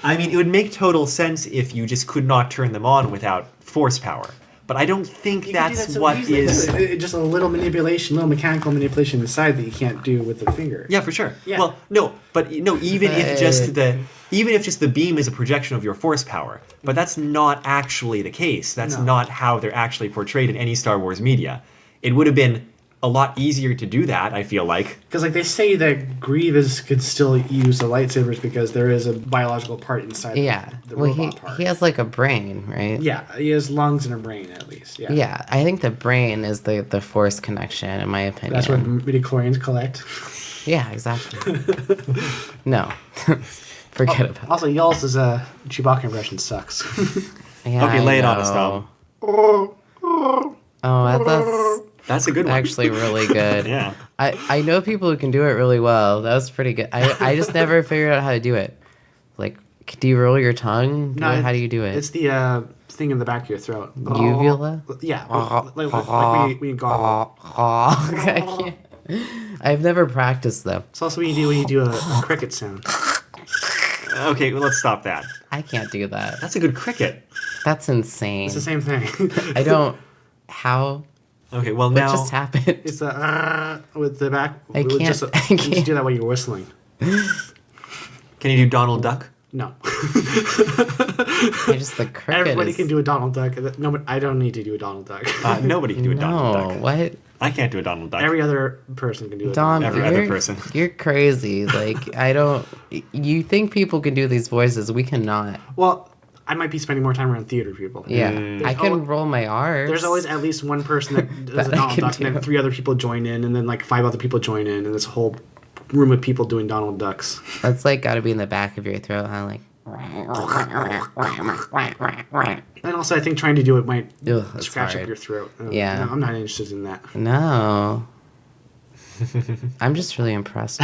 I mean, it would make total sense if you just could not turn them on without force power. But I don't think that's what is... Just a little manipulation, little mechanical manipulation inside that you can't do with the finger. Yeah, for sure. Yeah. Well, no, but even if just the beam is a projection of your force power, but that's not actually the case. That's not how they're actually portrayed in any Star Wars media. It would have been a lot easier to do that, I feel like. Because they say that Grievous could still use the lightsabers because there is a biological part inside the robot part. He has a brain, right? Yeah, he has lungs and a brain at least. Yeah. Yeah, I think the brain is the force connection, in my opinion. That's what midichlorians collect. Yeah, exactly. No. Forget about it. Also, y'all's Chewbacca impression sucks. Yeah, Okay, lay it on us, Tom. Oh, That's a good that's one. actually really good. Yeah. I know people who can do it really well. That was pretty good. I just never figured out how to do it. Like, do you roll your tongue? How do you do it? It's the thing in the back of your throat. Uvula? Yeah, like when you gargle. I can't. I've never practiced though. It's also when you do a cricket sound. Okay, well, let's stop that. I can't do that. That's a good cricket. That's insane. It's the same thing. I don't. How? Okay, well, What now... just happened? It's the with the back. I can't- Just, I you can't. just do that while you're whistling. Can you do Donald Duck? No. I just the cricket. Everybody is, can do a Donald Duck. No, but I don't need to do a Donald Duck. Nobody can do a Donald No, Duck. what? I can't do a Donald Duck. Every other person can do a Don, Donald Every other person. You're crazy. Like, I don't. You think people can do these voices? We cannot. Duck. Well, I might be spending more time around theater people. Yeah, I can al- roll my R's. There's always at least one person that does a That I Donald can Duck, and do. then 3 other people join in, and then like 5 other people join in, and this whole room of people doing Donald Ducks. That's like got to be in the back of your throat, huh? Like, And also, I think trying to do it might Ugh, that's scratch hard. up your throat. Yeah. No, I'm not interested in that. no. I'm just really impressed.